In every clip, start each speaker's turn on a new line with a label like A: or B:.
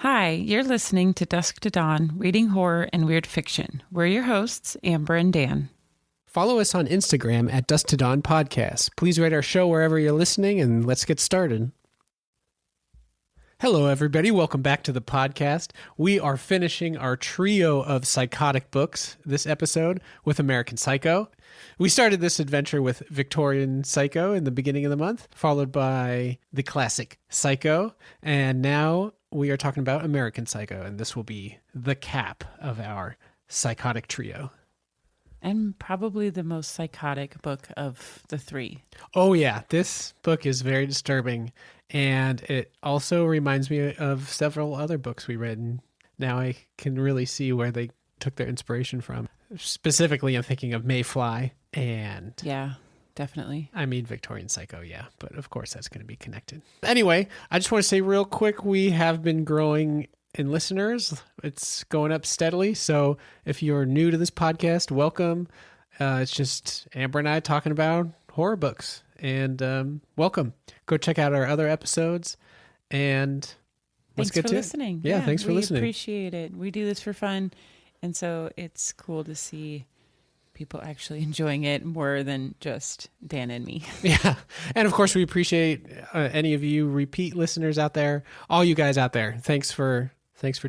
A: Hi, you're listening to Dusk to Dawn, reading horror and weird fiction. We're your hosts, Amber and Dan.
B: Follow us on Instagram at Dusk to Dawn Podcast. Please rate our show wherever you're listening, and let's get started. Hello, everybody. Welcome back to the podcast. We are finishing our trio of psychotic books this episode with American Psycho. We started this adventure with Victorian Psycho in the beginning of the month, followed by the classic Psycho, and now we are talking about American Psycho, and this will be the cap of our psychotic trio.
A: And probably the most psychotic book of the three.
B: Oh, yeah. This book is very disturbing, and it also reminds me of several other books we read, and now I can really see where they took their inspiration from. Specifically, I'm thinking of Mayfly and...
A: Yeah, definitely.
B: I mean, Victorian Psycho, yeah, but of course that's going to be connected. Anyway, I just want to say real quick, we have been growing in listeners. It's going up steadily, so if you're new to this podcast, welcome. It's just Amber and I talking about horror books, and welcome. Go check out our other episodes, and let's get to it.
A: Listening.
B: Yeah, thanks for listening.
A: We appreciate it. We do this for fun, and so it's cool to see people actually enjoying it more than just Dan and me.
B: Yeah. And of course, we appreciate any of you repeat listeners out there, all you guys out there. Thanks for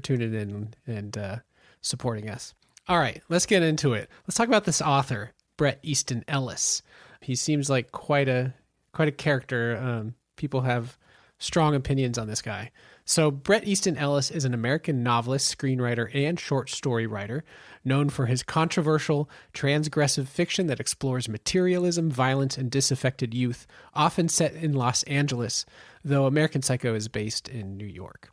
B: tuning in and supporting us. All right, let's get into it. Let's talk about this author, Bret Easton Ellis. He seems like quite a character. People have strong opinions on this guy. So Bret Easton Ellis is an American novelist, screenwriter, and short story writer, known for his controversial, transgressive fiction that explores materialism, violence, and disaffected youth, often set in Los Angeles, though American Psycho is based in New York.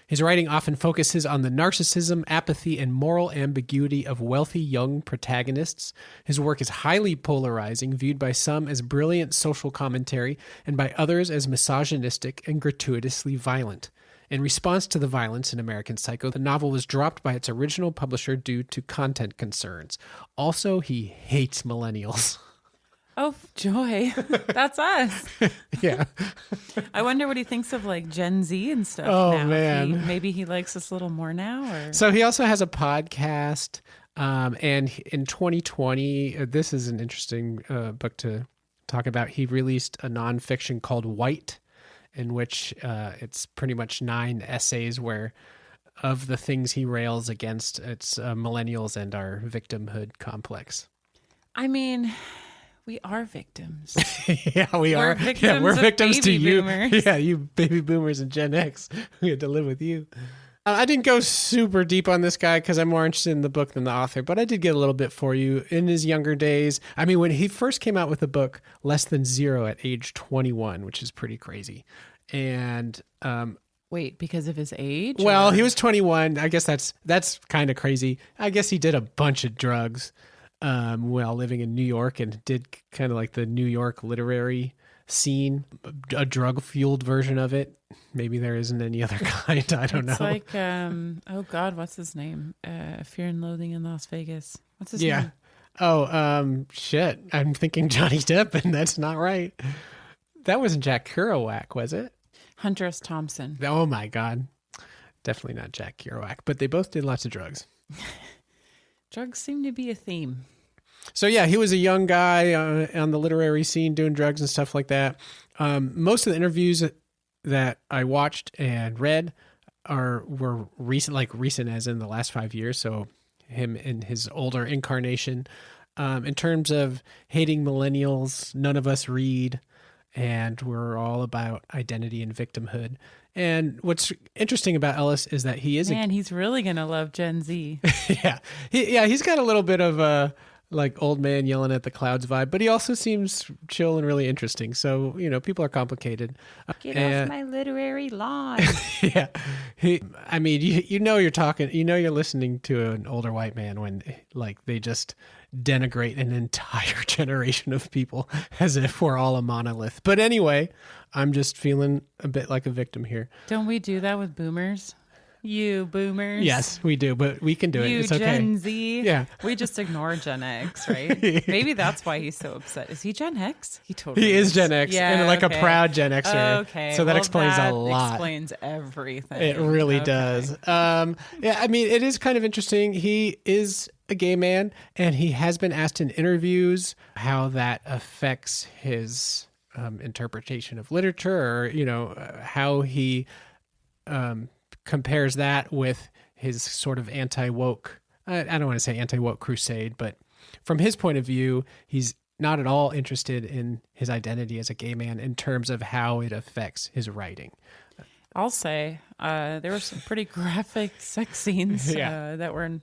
B: His writing often focuses on the narcissism, apathy, and moral ambiguity of wealthy young protagonists. His work is highly polarizing, viewed by some as brilliant social commentary and by others as misogynistic and gratuitously violent. In response to the violence in American Psycho, the novel was dropped by its original publisher due to content concerns. Also, he hates millennials.
A: Oh, joy. That's us.
B: Yeah.
A: I wonder what he thinks of like Gen Z and stuff.
B: Oh,
A: now.
B: man.
A: Maybe he likes us a little more now. Or
B: So he also has a podcast. And in 2020, this is an interesting book to talk about. He released a nonfiction called White, in which it's pretty much 9 essays where of the things he rails against, it's millennials and our victimhood complex.
A: I mean, we are victims.
B: Yeah, we are.
A: Victims
B: Yeah, we're
A: of
B: victims to
A: baby
B: you.
A: boomers.
B: Yeah, you baby boomers and Gen X. We had to live with you. I didn't go super deep on this guy because I'm more interested in the book than the author, but I did get a little bit for you. In his younger days, I mean, when he first came out with the book, Less Than Zero at age 21, which is pretty crazy. And
A: Wait, because of his age?
B: well,
A: or?
B: he was 21. I guess that's kind of crazy. I guess he did a bunch of drugs while living in New York and did kind of like the New York literary scene, a drug-fueled version of it. Maybe there isn't any other kind. I don't know.
A: It's like, oh God, what's his name? Fear and Loathing in Las Vegas. What's his name?
B: Oh, shit. I'm thinking Johnny Depp, and that's not right. That wasn't Jack Kerouac, was it?
A: Hunter S. Thompson.
B: Oh my God. Definitely not Jack Kerouac, but they both did lots of drugs.
A: Drugs seem to be a theme.
B: So yeah, he was a young guy on the literary scene doing drugs and stuff like that. Most of the interviews that I watched and read were recent as in the last 5 years. So him in his older incarnation. In terms of hating millennials, none of us read, and we're all about identity and victimhood. And what's interesting about Ellis is that he is
A: he's really gonna love Gen Z.
B: Yeah, he's got a little bit of a like old man yelling at the clouds vibe, but he also seems chill and really interesting. So, people are complicated.
A: Get off my literary lawn.
B: Yeah. I mean, you're listening to an older white man when like they just denigrate an entire generation of people as if we're all a monolith. But anyway, I'm just feeling a bit like a victim here.
A: Don't we do that with boomers? You boomers.
B: Yes, we do, but we can do it.
A: You
B: It's okay.
A: Gen Z.
B: Yeah.
A: We just ignore Gen X, right? Maybe that's why he's so upset. Is he Gen X? He totally
B: He is Gen X,
A: Yeah,
B: and like
A: okay.
B: a proud Gen Xer.
A: Okay.
B: So that
A: well,
B: explains
A: that
B: a lot.
A: Explains everything.
B: It really
A: Okay.
B: does. Yeah, I mean, it is kind of interesting. He is a gay man, and he has been asked in interviews how that affects his interpretation of literature, or how he compares that with his sort of anti-woke. I don't want to say anti-woke crusade, but from his point of view, he's not at all interested in his identity as a gay man in terms of how it affects his writing.
A: I'll say there were some pretty graphic sex scenes that were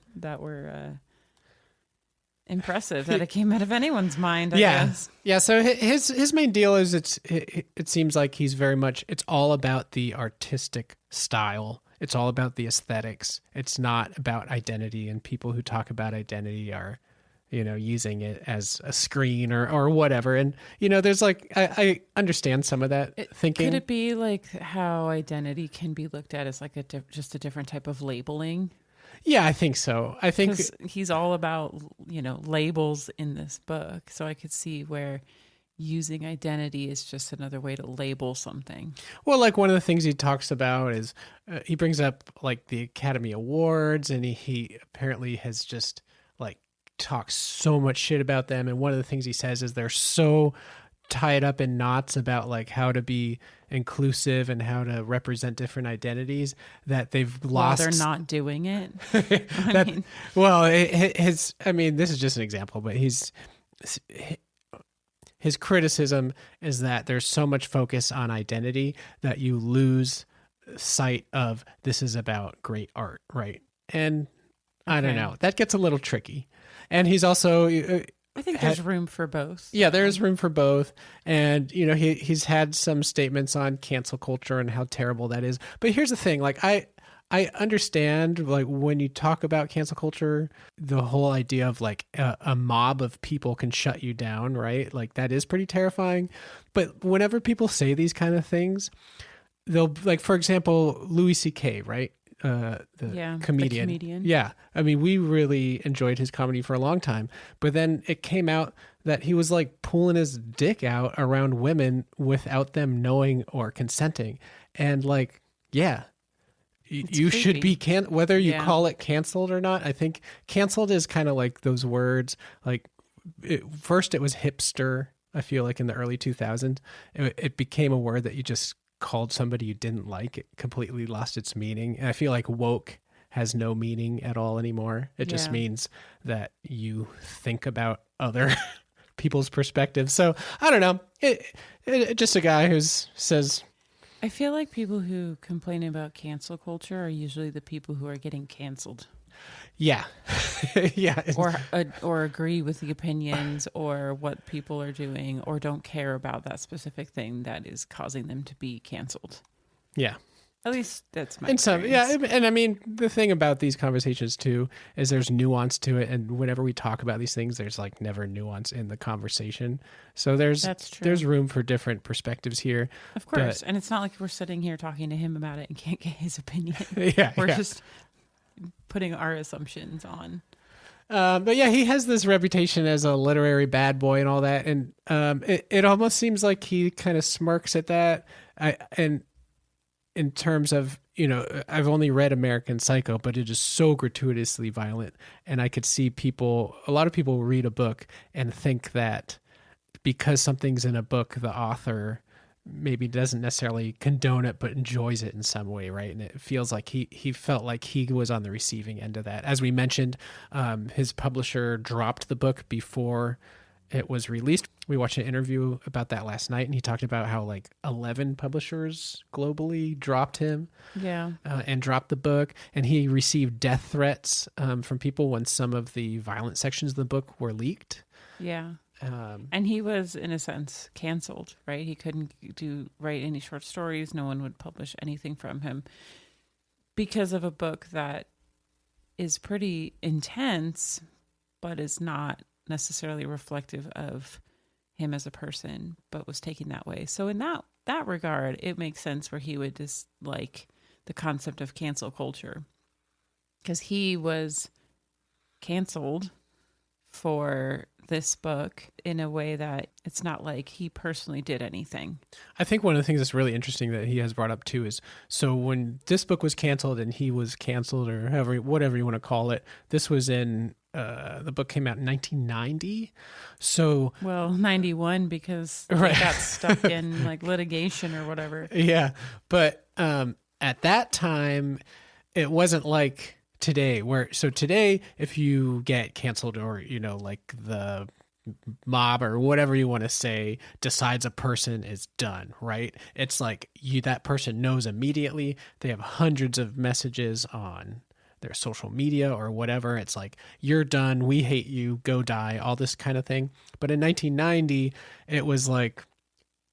A: impressive that it came out of anyone's mind. I guess.
B: Yeah. So his main deal is it seems like he's very much, it's all about the artistic style. It's all about the aesthetics. It's not about identity, and people who talk about identity are, using it as a screen or whatever. And, there's like, I understand some of that thinking.
A: Could it be like how identity can be looked at as like just a different type of labeling?
B: Yeah, I think so. I think
A: he's all about, labels in this book. So I could see where using identity is just another way to label something.
B: Well, like one of the things he talks about is he brings up like the Academy Awards, and he apparently has just like talks so much shit about them. And one of the things he says is they're so tied up in knots about like how to be inclusive and how to represent different identities that they've lost.
A: Well, they're not doing it.
B: This is just an example, but his criticism is that there's so much focus on identity that you lose sight of this is about great art, right? And I don't know. That gets a little tricky. And he's also...
A: I think there's room for both.
B: Yeah, there is room for both. And, he's had some statements on cancel culture and how terrible that is. But here's the thing. Like, I understand, like, when you talk about cancel culture, the whole idea of, like, a mob of people can shut you down, right? Like, that is pretty terrifying. But whenever people say these kind of things, they'll, like, for example, Louis C.K., right? The comedian. Yeah. I mean, we really enjoyed his comedy for a long time, but then it came out that he was like pulling his dick out around women without them knowing or consenting. And like, yeah, you should be whether you call it canceled or not. I think canceled is kind of like those words, like first it was hipster. I feel like in the early 2000s, it became a word that you just called somebody you didn't like. It completely lost its meaning. And I feel like woke has no meaning at all anymore. It just means that you think about other people's perspectives. So I don't know. It just a guy who says...
A: I feel like people who complain about cancel culture are usually the people who are getting canceled.
B: Yeah. Yeah.
A: Or agree with the opinions or what people are doing, or don't care about that specific thing that is causing them to be canceled.
B: Yeah.
A: At least that's my experience.
B: Yeah. And I mean, the thing about these conversations too, is there's nuance to it. And whenever we talk about these things, there's like never nuance in the conversation. So there's room for different perspectives here.
A: Of course. And it's not like we're sitting here talking to him about it and can't get his opinion. We're just putting our assumptions on.
B: But yeah, he has this reputation as a literary bad boy and all that. And it almost seems like he kind of smirks at that. And in terms of, I've only read American Psycho, but it is so gratuitously violent. And I could see a lot of people read a book and think that because something's in a book, the author maybe doesn't necessarily condone it, but enjoys it in some way, right? And it feels like he felt like he was on the receiving end of that. As we mentioned, his publisher dropped the book before it was released. We watched an interview about that last night, and he talked about how like 11 publishers globally dropped him, and dropped the book. And he received death threats from people when some of the violent sections of the book were leaked.
A: Yeah. And he was, in a sense, canceled, right? He couldn't write any short stories. No one would publish anything from him because of a book that is pretty intense, but is not necessarily reflective of him as a person, but was taken that way. So in that regard, it makes sense where he would just like the concept of cancel culture, because he was canceled for this book in a way that it's not like he personally did anything.
B: I think one of the things that's really interesting that he has brought up too is, so when this book was canceled and he was canceled, or whatever you want to call it, this was in the book came out in 1990. So
A: 91, because he got stuck in like litigation or whatever.
B: Yeah, but at that time, it wasn't like today, so today, if you get canceled, or like the mob or whatever you want to say decides a person is done, right? It's like that person knows immediately. They have hundreds of messages on their social media or whatever. It's like, you're done, we hate you, go die, all this kind of thing. But in 1990, it was like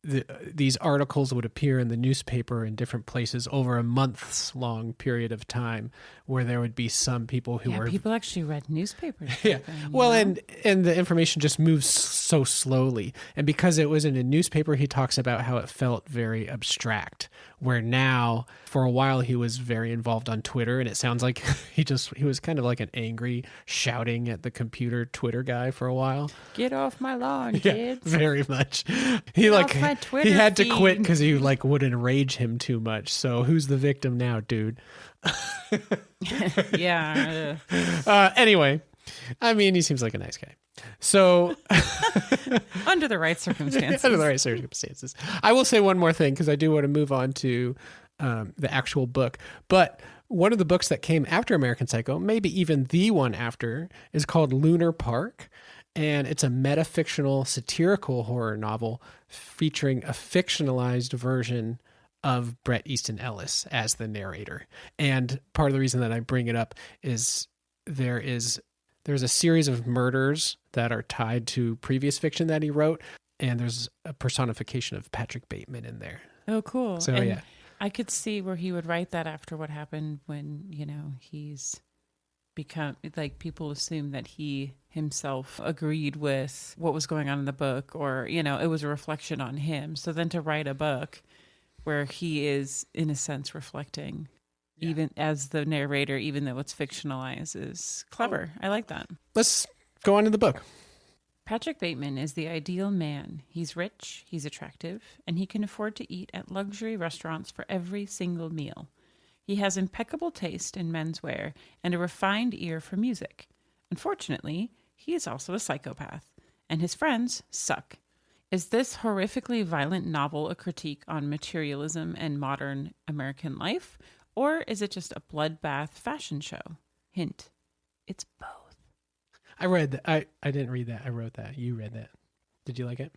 B: these articles would appear in the newspaper in different places over a month's long period of time, where there would be some people who were
A: people actually read newspapers.
B: Yeah. Well, and the information just moves so slowly. And because it was in a newspaper, he talks about how it felt very abstract, where now for a while he was very involved on Twitter, and it sounds like he was kind of like an angry, shouting at the computer Twitter guy for a while.
A: Get off my lawn, kids.
B: Very much. He had to quit because he would enrage him too much. So who's the victim now, dude?
A: Yeah.
B: Anyway, I mean, he seems like a nice guy. So
A: under the right circumstances.
B: Under the right circumstances. I will say one more thing, because I do want to move on to the actual book. But one of the books that came after American Psycho, maybe even the one after, is called Lunar Park. And it's a metafictional satirical horror novel featuring a fictionalized version of Bret Easton Ellis as the narrator. And part of the reason that I bring it up is there's a series of murders that are tied to previous fiction that he wrote, and there's a personification of Patrick Bateman in there.
A: Oh, cool.
B: So, yeah.
A: I could see where he would write that after what happened when, he's become, like, people assume that he himself agreed with what was going on in the book, or, it was a reflection on him. So then to write a book where he is, in a sense, reflecting, even as the narrator, even though it's fictionalized, is clever. I like that.
B: Let's go on to the book.
A: Patrick Bateman is the ideal man. He's rich, he's attractive, and he can afford to eat at luxury restaurants for every single meal. He has impeccable taste in menswear and a refined ear for music. Unfortunately, he is also a psychopath, and his friends suck. Is this horrifically violent novel a critique on materialism and modern American life, or is it just a bloodbath fashion show? Hint, it's both.
B: I read that. I didn't read that. I wrote that. You read that. Did you like it?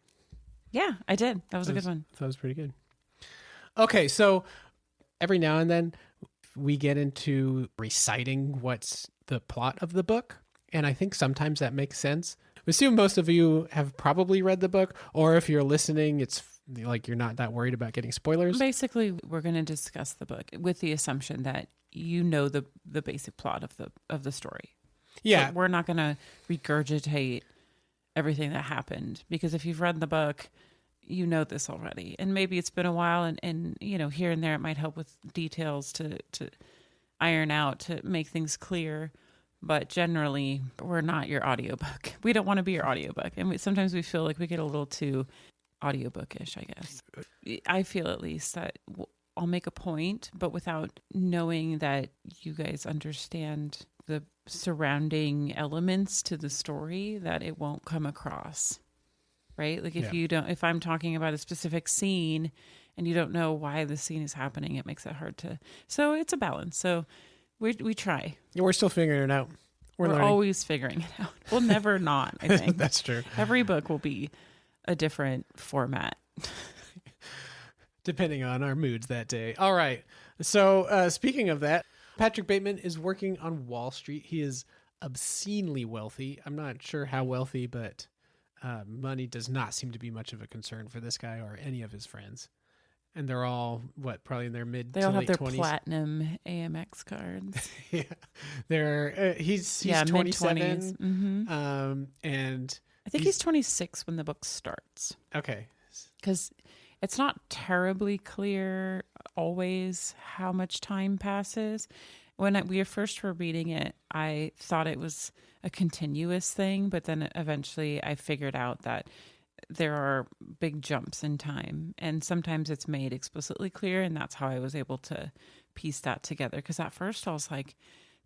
A: Yeah, I did. That was a good one.
B: That was pretty good. Okay, so every now and then we get into reciting what's the plot of the book, and I think sometimes that makes sense. We assume most of you have probably read the book, or if you're listening, it's like you're not that worried about getting spoilers.
A: Basically, we're going to discuss the book with the assumption that the basic plot of the story.
B: Yeah.
A: So we're not going to regurgitate everything that happened, because if you've read the book, you know this already. And maybe it's been a while, and here and there it might help with details to iron out, to make things clear. But generally, we're not your audiobook. We don't want to be your audiobook. And sometimes we feel like we get a little too audiobookish, I guess. I feel, at least, that I'll make a point, but without knowing that you guys understand the surrounding elements to the story, that it won't come across, right? Like if I'm talking about a specific scene and you don't know why the scene is happening, it makes it hard to. So it's a balance. So we try.
B: We're still figuring it out.
A: We're always figuring it out. We'll never not, I think.
B: That's true.
A: Every book will be a different format.
B: Depending on our moods that day. All right. So speaking of that, Patrick Bateman is working on Wall Street. He is obscenely wealthy. I'm not sure how wealthy, but money does not seem to be much of a concern for this guy or any of his friends. And they're all, probably in their mid to late 20s.
A: They all have their platinum AMX cards.
B: Yeah. He's 27.
A: Mid-20s. Mm-hmm.
B: And
A: I think he's 26 when the book starts.
B: Okay.
A: Because It's not terribly clear always how much time passes. When we first were reading it, I thought it was a continuous thing, but then eventually I figured out that there are big jumps in time, and sometimes it's made explicitly clear, and that's how I was able to piece that together. Because at first I was like,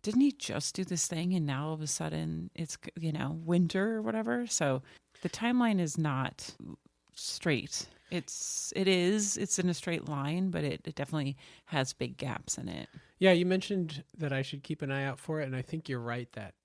A: didn't he just do this thing and now all of a sudden it's, winter or whatever? So the timeline is not straight. It's in a straight line, but it definitely has big gaps in it.
B: Yeah, you mentioned that I should keep an eye out for it, and I think you're right that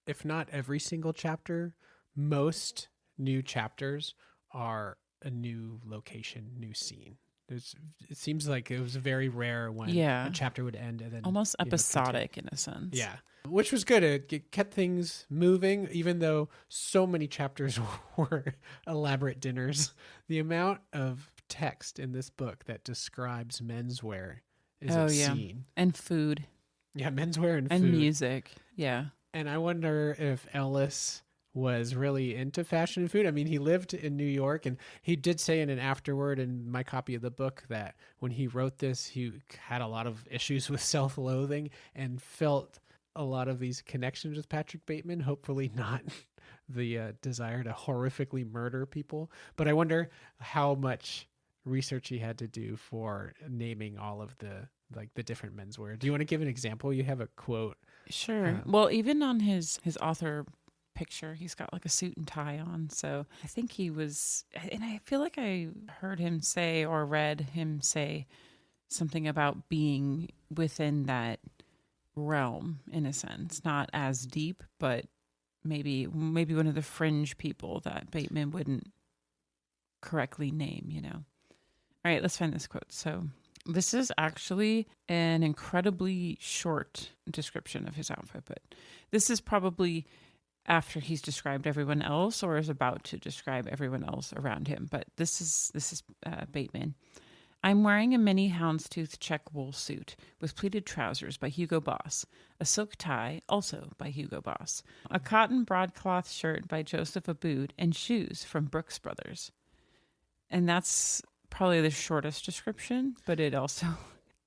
B: if not every single chapter, most new chapters are a new location, new scene. It seems like it was very rare when a chapter would end and then
A: almost episodic in a sense.
B: Yeah, which was good. It kept things moving, even though so many chapters were elaborate dinners. The amount of text in this book that describes menswear is obscene.
A: And food.
B: Yeah, menswear and food.
A: And music. Yeah.
B: And I wonder if Ellis was really into fashion and food. I mean, he lived in New York, and he did say in an afterword in my copy of the book that when he wrote this, he had a lot of issues with self-loathing and felt a lot of these connections with Patrick Bateman, hopefully not the desire to horrifically murder people. But I wonder how much research he had to do for naming all of the different menswear. Do you want to give an example? You have a quote.
A: Sure. Well, even on his author picture, he's got like a suit and tie on. So I think he was, and I feel like I heard him say or read him say something about being within that realm in a sense, not as deep, but maybe one of the fringe people that Bateman wouldn't correctly name, All right, let's find this quote. So this is actually an incredibly short description of his outfit, but this is probably after he's described everyone else or is about to describe everyone else around him. But this is Bateman. I'm wearing a mini houndstooth check wool suit with pleated trousers by Hugo Boss, a silk tie also by Hugo Boss, a cotton broadcloth shirt by Joseph Abboud, and shoes from Brooks Brothers. And that's probably the shortest description, but it also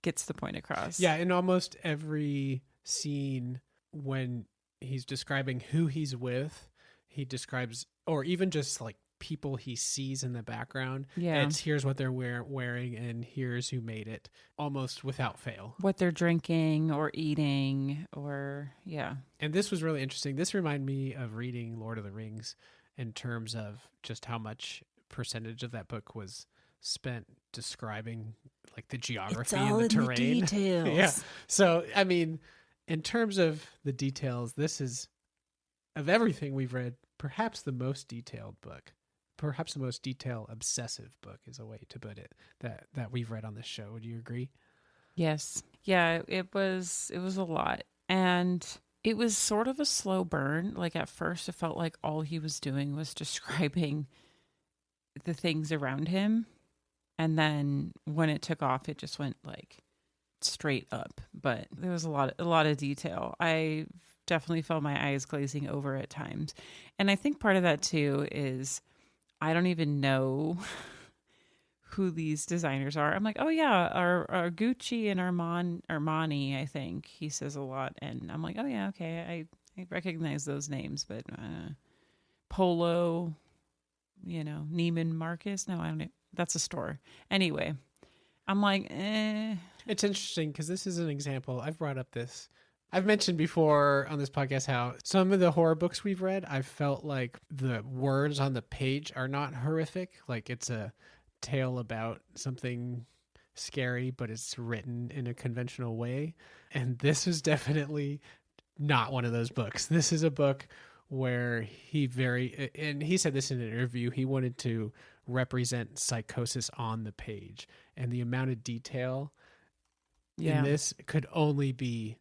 A: gets the point across.
B: Yeah, in almost every scene when he's describing who he's with, he describes, or even just like people he sees in the background.
A: Yeah.
B: It's here's what they're wearing and here's who made it, almost without fail.
A: What they're drinking or eating or, yeah.
B: And this was really interesting. This reminded me of reading Lord of the Rings in terms of just how much percentage of that book was spent describing like the geography and the terrain.
A: The details.
B: Yeah. So, I mean, in terms of the details, this is, of everything we've read, perhaps the most detailed book. Perhaps the most detail obsessive book is a way to put it that we've read on this show. Would you agree?
A: Yes. Yeah, it was a lot. And it was sort of a slow burn. Like at first it felt like all he was doing was describing the things around him. And then when it took off, it just went like straight up. But there was a lot of detail. I definitely felt my eyes glazing over at times. And I think part of that too is I don't even know who these designers are. I'm like, oh yeah, our Gucci and Armani, I think he says a lot. And I'm like, oh yeah, okay. I recognize those names, but Polo, Neiman Marcus. No, I don't know. That's a store. Anyway, I'm like, eh.
B: It's interesting because this is an example. I've brought up this. I've mentioned before on this podcast how some of the horror books we've read, I've felt like the words on the page are not horrific. Like it's a tale about something scary, but it's written in a conventional way. And this is definitely not one of those books. This is a book where and he said this in an interview, he wanted to represent psychosis on the page. And the amount of detail in this could only be,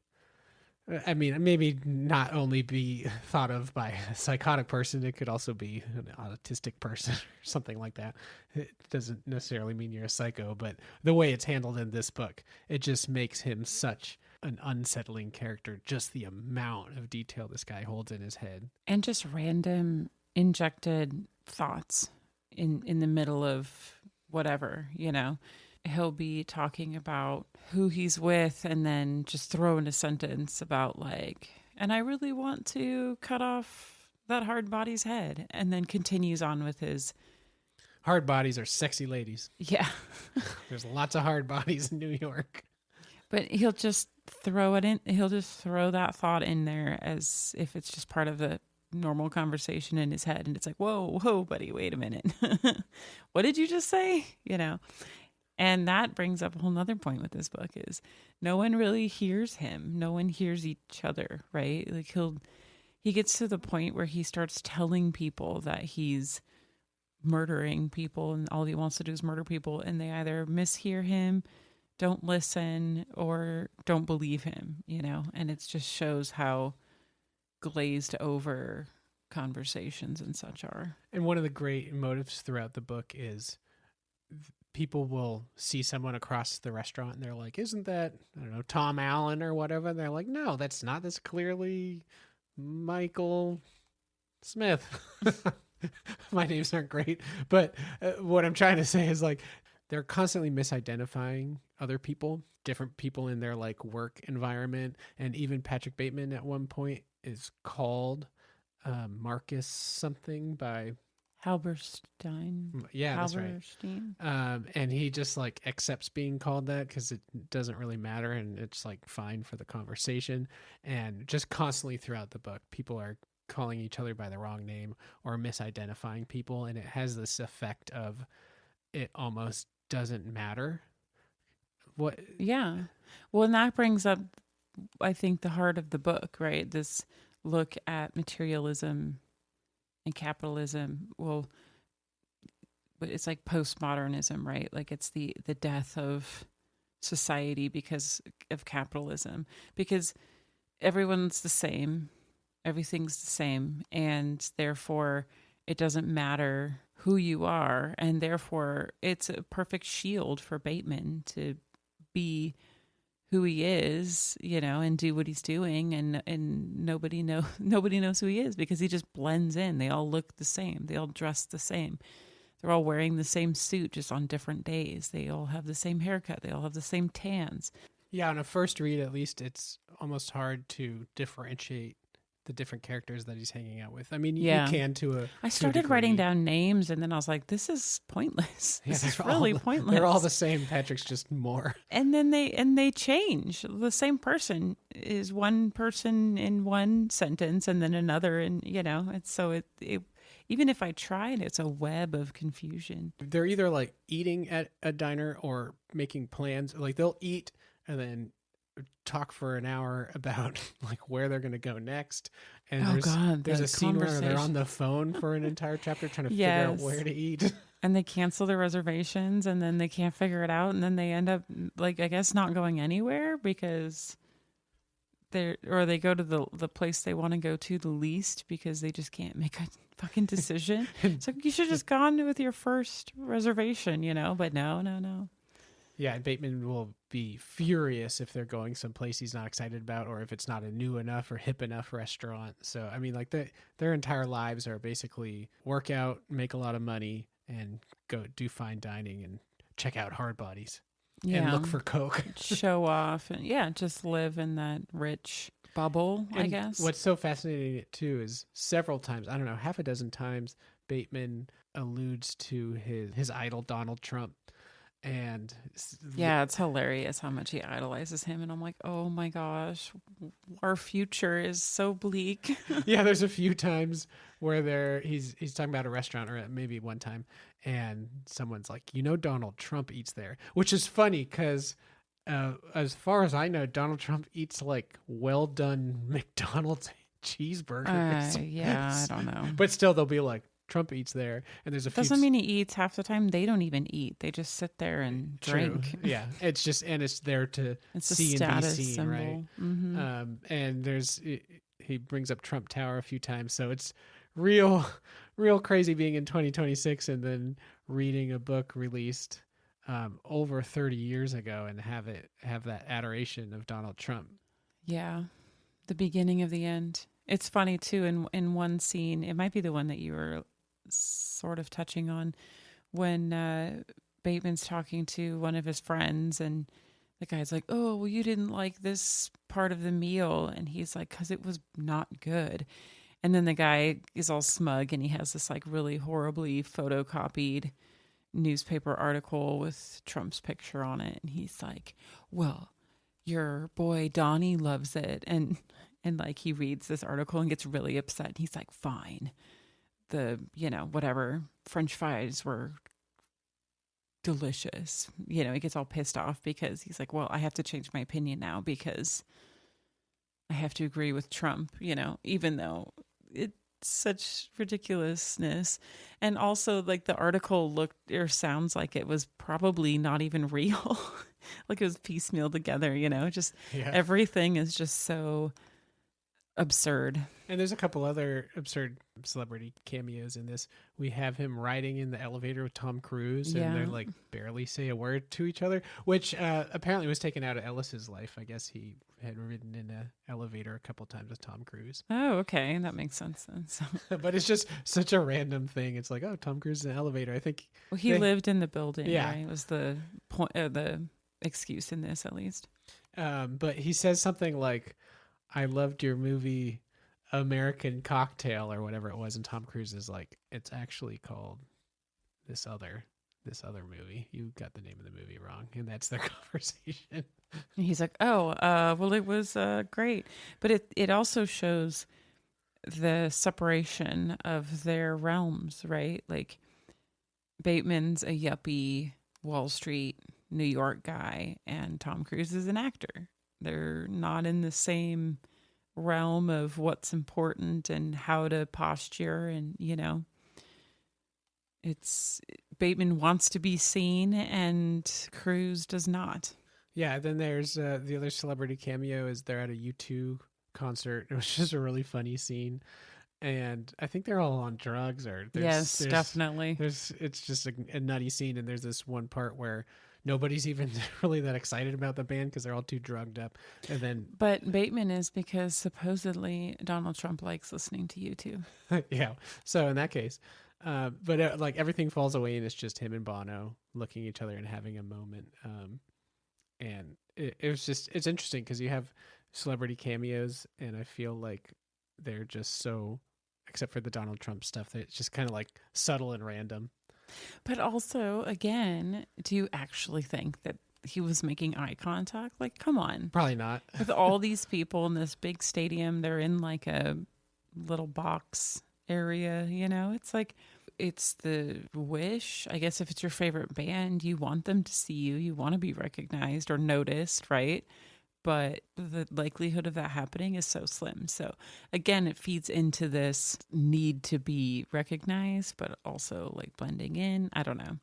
B: I mean, maybe not only be thought of by a psychotic person, it could also be an autistic person or something like that. It doesn't necessarily mean you're a psycho, but the way it's handled in this book, it just makes him such an unsettling character, just the amount of detail this guy holds in his head.
A: And just random injected thoughts in the middle of whatever, he'll be talking about who he's with and then just throw in a sentence about like, and I really want to cut off that hard body's head, and then continues on with his
B: hard bodies are sexy ladies.
A: Yeah.
B: There's lots of hard bodies in New York.
A: But he'll just throw it in. He'll just throw that thought in there as if it's just part of the normal conversation in his head. And it's like, whoa, buddy, wait a minute. What did you just say? And that brings up a whole nother point with this book is no one really hears him. No one hears each other, right? Like he gets to the point where he starts telling people that he's murdering people and all he wants to do is murder people. And they either mishear him, don't listen, or don't believe him, and it just shows how glazed over conversations and such are.
B: And one of the great motives throughout the book is people will see someone across the restaurant and they're like, isn't that, I don't know, Tom Allen or whatever? And they're like, no, that's not. That's clearly Michael Smith. My names aren't great. But what I'm trying to say is like, they're constantly misidentifying other people, different people in their like work environment. And even Patrick Bateman at one point is called Marcus something by
A: Halberstein.
B: Yeah, that's right. And he just like accepts being called that because it doesn't really matter and it's like fine for the conversation. And just constantly throughout the book, people are calling each other by the wrong name or misidentifying people. And it has this effect of it almost doesn't matter. What?
A: Yeah. Well, and that brings up, I think, the heart of the book, right? This look at materialism and capitalism. Well, but it's like postmodernism, right? Like it's the death of society because of capitalism, because everyone's the same, everything's the same, and therefore it doesn't matter who you are, and therefore it's a perfect shield for Bateman to be who he is, and do what he's doing, and nobody knows who he is because he just blends in. They all look the same. They all dress the same. They're all wearing the same suit just on different days. They all have the same haircut. They all have the same tans.
B: Yeah, on a first read, at least, it's almost hard to differentiate the different characters that he's hanging out with. I mean, you can I
A: started writing down names, and then I was like, this is pointless. This is really pointless.
B: They're all the same. Patrick's just more.
A: And then they change. The same person is one person in one sentence and then another, and it's so it even if I tried, it's a web of confusion.
B: They're either like eating at a diner or making plans. Like they'll eat and then talk for an hour about like where they're going to go next. And there's a scene where they're on the phone for an entire chapter trying to figure out where to eat.
A: And they cancel their reservations and then they can't figure it out. And then they end up like, I guess not going anywhere because they go to the place they want to go to the least because they just can't make a fucking decision. So you should have just gone with your first reservation, but no.
B: Yeah, and Bateman will be furious if they're going someplace he's not excited about or if it's not a new enough or hip enough restaurant. So, I mean, like their entire lives are basically work out, make a lot of money, and go do fine dining and check out hard bodies and look for Coke.
A: Show off and, just live in that rich bubble, I guess.
B: What's so fascinating, too, is several times, I don't know, half a dozen times, Bateman alludes to his idol, Donald Trump. And
A: it's hilarious how much he idolizes him, and I'm like, oh my gosh, our future is so bleak.
B: Yeah, there's a few times where he's talking about a restaurant, or maybe one time, and someone's like, Donald Trump eats there, which is funny because as far as I know, Donald Trump eats like well done McDonald's cheeseburgers.
A: I don't know,
B: but still they'll be like, Trump eats there, and there's a few.
A: Doesn't mean he eats. Half the time they don't even eat. They just sit there and drink.
B: Yeah, it's just, and it's there to see and be seen, symbol. Right?
A: Mm-hmm.
B: And he brings up Trump Tower a few times, so it's real crazy being in 2026 and then reading a book released over 30 years ago and have that adoration of Donald Trump.
A: Yeah, the beginning of the end. It's funny too. In one scene, it might be the one that you were sort of touching on, when Bateman's talking to one of his friends, and the guy's like, "Oh, well, you didn't like this part of the meal," and he's like, "'Cause it was not good." And then the guy is all smug, and he has this like really horribly photocopied newspaper article with Trump's picture on it, and he's like, "Well, your boy Donnie loves it," and like he reads this article and gets really upset. And he's like, "Fine, the whatever French fries were delicious." He gets all pissed off because he's like, "Well, I have to change my opinion now because I have to agree with Trump." Even though it's such ridiculousness. And also, like, the article looked or sounds like it was probably not even real. Like it was piecemeal together, just everything is just so absurd.
B: And there's a couple other absurd celebrity cameos in this. We have him riding in the elevator with Tom Cruise, and they're like barely say a word to each other, which apparently was taken out of Ellis's life. I guess he had ridden in an elevator a couple times with Tom Cruise.
A: Oh, okay, that makes sense then. So.
B: But it's just such a random thing. It's like, oh, Tom Cruise in an elevator. I think
A: he lived in the building. Right? It was the point, the excuse in this, at least.
B: But he says something like, "I loved your movie American Cocktail," or whatever it was, and Tom Cruise is like, "It's actually called this other movie. You got the name of the movie wrong." And that's their conversation.
A: And he's like, "Oh, well, it was great," but it also shows the separation of their realms, right? Like Bateman's a yuppie Wall Street New York guy, and Tom Cruise is an actor. They're not in the same realm of what's important and how to posture. And, it's Bateman wants to be seen and Cruise does not.
B: Yeah. Then there's the other celebrity cameo is they're at a U2 concert. It was just a really funny scene. And I think they're all on drugs or
A: there's definitely.
B: It's just a nutty scene. And there's this one part where nobody's even really that excited about the band because they're all too drugged up. And then,
A: but Bateman is because supposedly Donald Trump likes listening to U2.
B: Yeah. So in that case, but like everything falls away and it's just him and Bono looking at each other and having a moment. And it's interesting because you have celebrity cameos, and I feel like they're just so, except for the Donald Trump stuff, that it's just kind of like subtle and random.
A: But also, again, do you actually think that he was making eye contact? Like, come on.
B: Probably not.
A: With all these people in this big stadium, they're in like a little box area, It's like, it's the wish. I guess if it's your favorite band, you want them to see you. You want to be recognized or noticed, right? But the likelihood of that happening is so slim. So again, it feeds into this need to be recognized, but also like blending in. I don't know.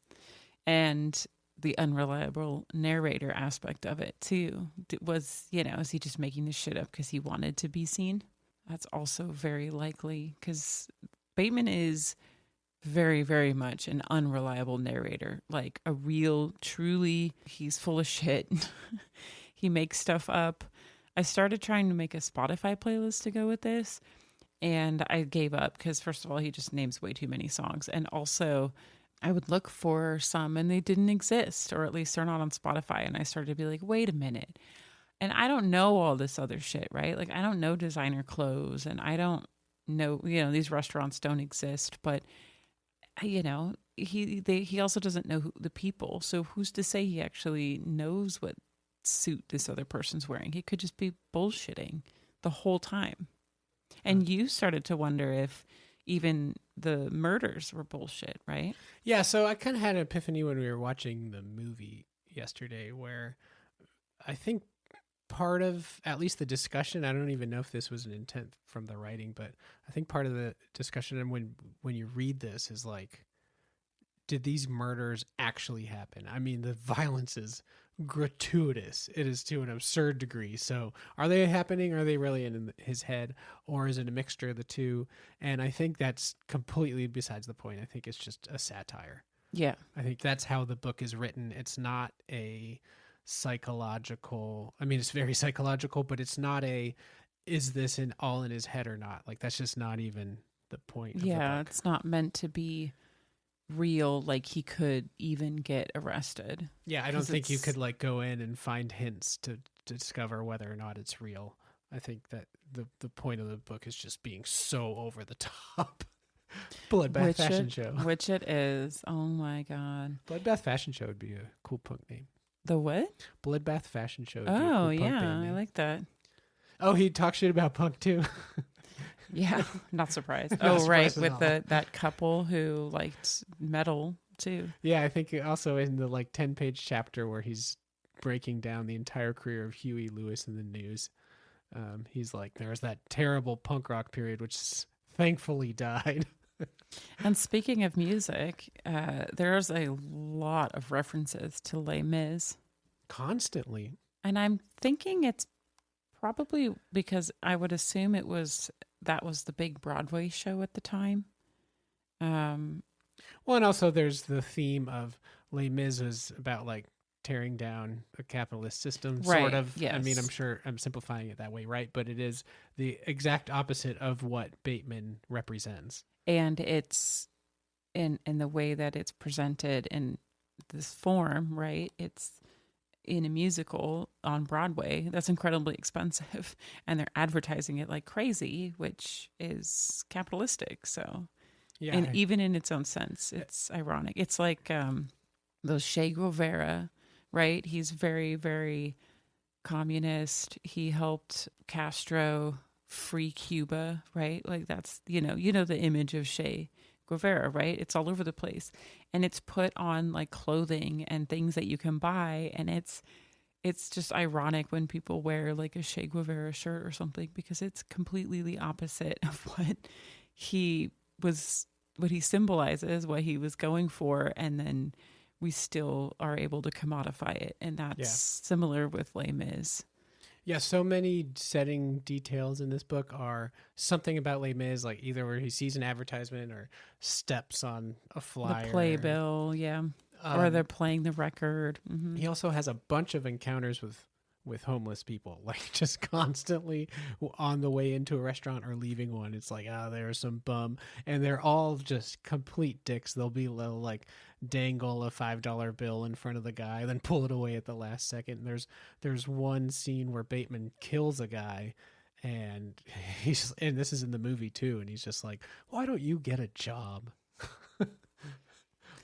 A: And the unreliable narrator aspect of it too was, is he just making this shit up because he wanted to be seen? That's also very likely because Bateman is very, very much an unreliable narrator, like a real, truly, he's full of shit. He makes stuff up. I started trying to make a Spotify playlist to go with this, and I gave up because, first of all, he just names way too many songs. And also, I would look for some, and they didn't exist, or at least they're not on Spotify. And I started to be like, wait a minute. And I don't know all this other shit, right? Like, I don't know designer clothes, and I don't know, these restaurants don't exist. But, he also doesn't know the people. So who's to say he actually knows what suit this other person's wearing? He could just be bullshitting the whole time. And you started to wonder if even the murders were bullshit, right?
B: Yeah, so I kind of had an epiphany when we were watching the movie yesterday, where I think part of at least the discussion, I don't even know if this was an intent from the writing, but I think part of the discussion, and when you read this, is like, did these murders actually happen? I mean, the violence is gratuitous. It is to an absurd degree. So are they happening? Are they really in his head? Or is it a mixture of the two? And I think that's completely besides the point. I think it's just a satire.
A: Yeah.
B: I think that's how the book is written. It's not a psychological, I mean, it's very psychological, but it's not is this all in his head or not? Like, that's just not even the point of the book.
A: It's not meant to be real, like he could even get arrested.
B: Yeah, I don't think you could like go in and find hints to discover whether or not it's real. I think that the point of the book is just being so over the top. Bloodbath Fashion Show.
A: Which it is. Oh my God.
B: Bloodbath Fashion Show would be a cool punk name.
A: The what?
B: Bloodbath Fashion Show.
A: Oh, yeah. I like that.
B: Oh, he talks shit about punk too.
A: Yeah. Not surprised.
B: Not
A: right.
B: surprised
A: With that couple who liked metal too.
B: Yeah. I think also in the like 10-page chapter where he's breaking down the entire career of Huey Lewis in the news. He's like, there's that terrible punk rock period, which thankfully died.
A: And speaking of music, there's a lot of references to Les Mis.
B: Constantly.
A: And I'm thinking it's probably because I would assume that was the big Broadway show at the time.
B: Well, and also there's the theme of Les Mis was about like tearing down a capitalist system,
A: right,
B: sort of.
A: Yes.
B: I mean, I'm sure I'm simplifying it that way, right? But it is the exact opposite of what Bateman represents. And
A: it's in the way that it's presented in this form, right? It's in a musical on Broadway that's incredibly expensive, and they're advertising it like crazy, which is capitalistic. So,
B: yeah,
A: and even in its own sense, it's ironic. It's like those Che Guevara, right? He's very, very communist. He helped Castro free Cuba, right? Like that's, you know the image of Che Guevara, right? It's all over the place, and it's put on like clothing and things that you can buy, and it's just ironic when people wear like a Che Guevara shirt or something, because it's completely the opposite of what he symbolizes, what he was going for, and then we still are able to commodify it, and that's similar with Les Mis.
B: Yeah, so many setting details in this book are something about Les Mis, like either where he sees an advertisement or steps on a flyer.
A: The playbill, yeah. Or they're playing the record. Mm-hmm.
B: He also has a bunch of encounters with homeless people, like just constantly on the way into a restaurant or leaving one. It's like, there's some bum. And they're all just complete dicks. They'll like dangle a $5 bill in front of the guy, then pull it away at the last second. And there's one scene where Bateman kills a guy, and and this is in the movie too, and he's just like, why don't you get a job?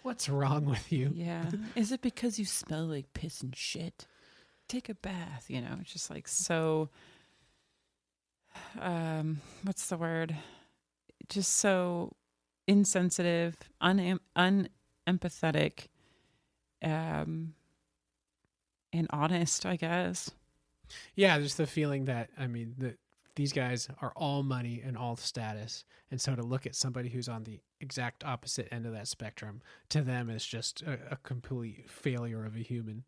B: What's wrong with you?
A: Yeah. Is it because you smell like piss and shit? Take a bath, it's just like so, what's the word? Just so insensitive, unempathetic, and honest, I guess.
B: Yeah, just the feeling that, I mean, that these guys are all money and all status. And so to look at somebody who's on the exact opposite end of that spectrum, to them is just a complete failure of a human.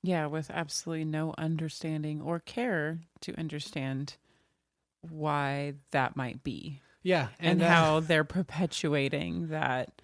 A: Yeah, with absolutely no understanding or care to understand why that might be.
B: Yeah.
A: And how they're perpetuating that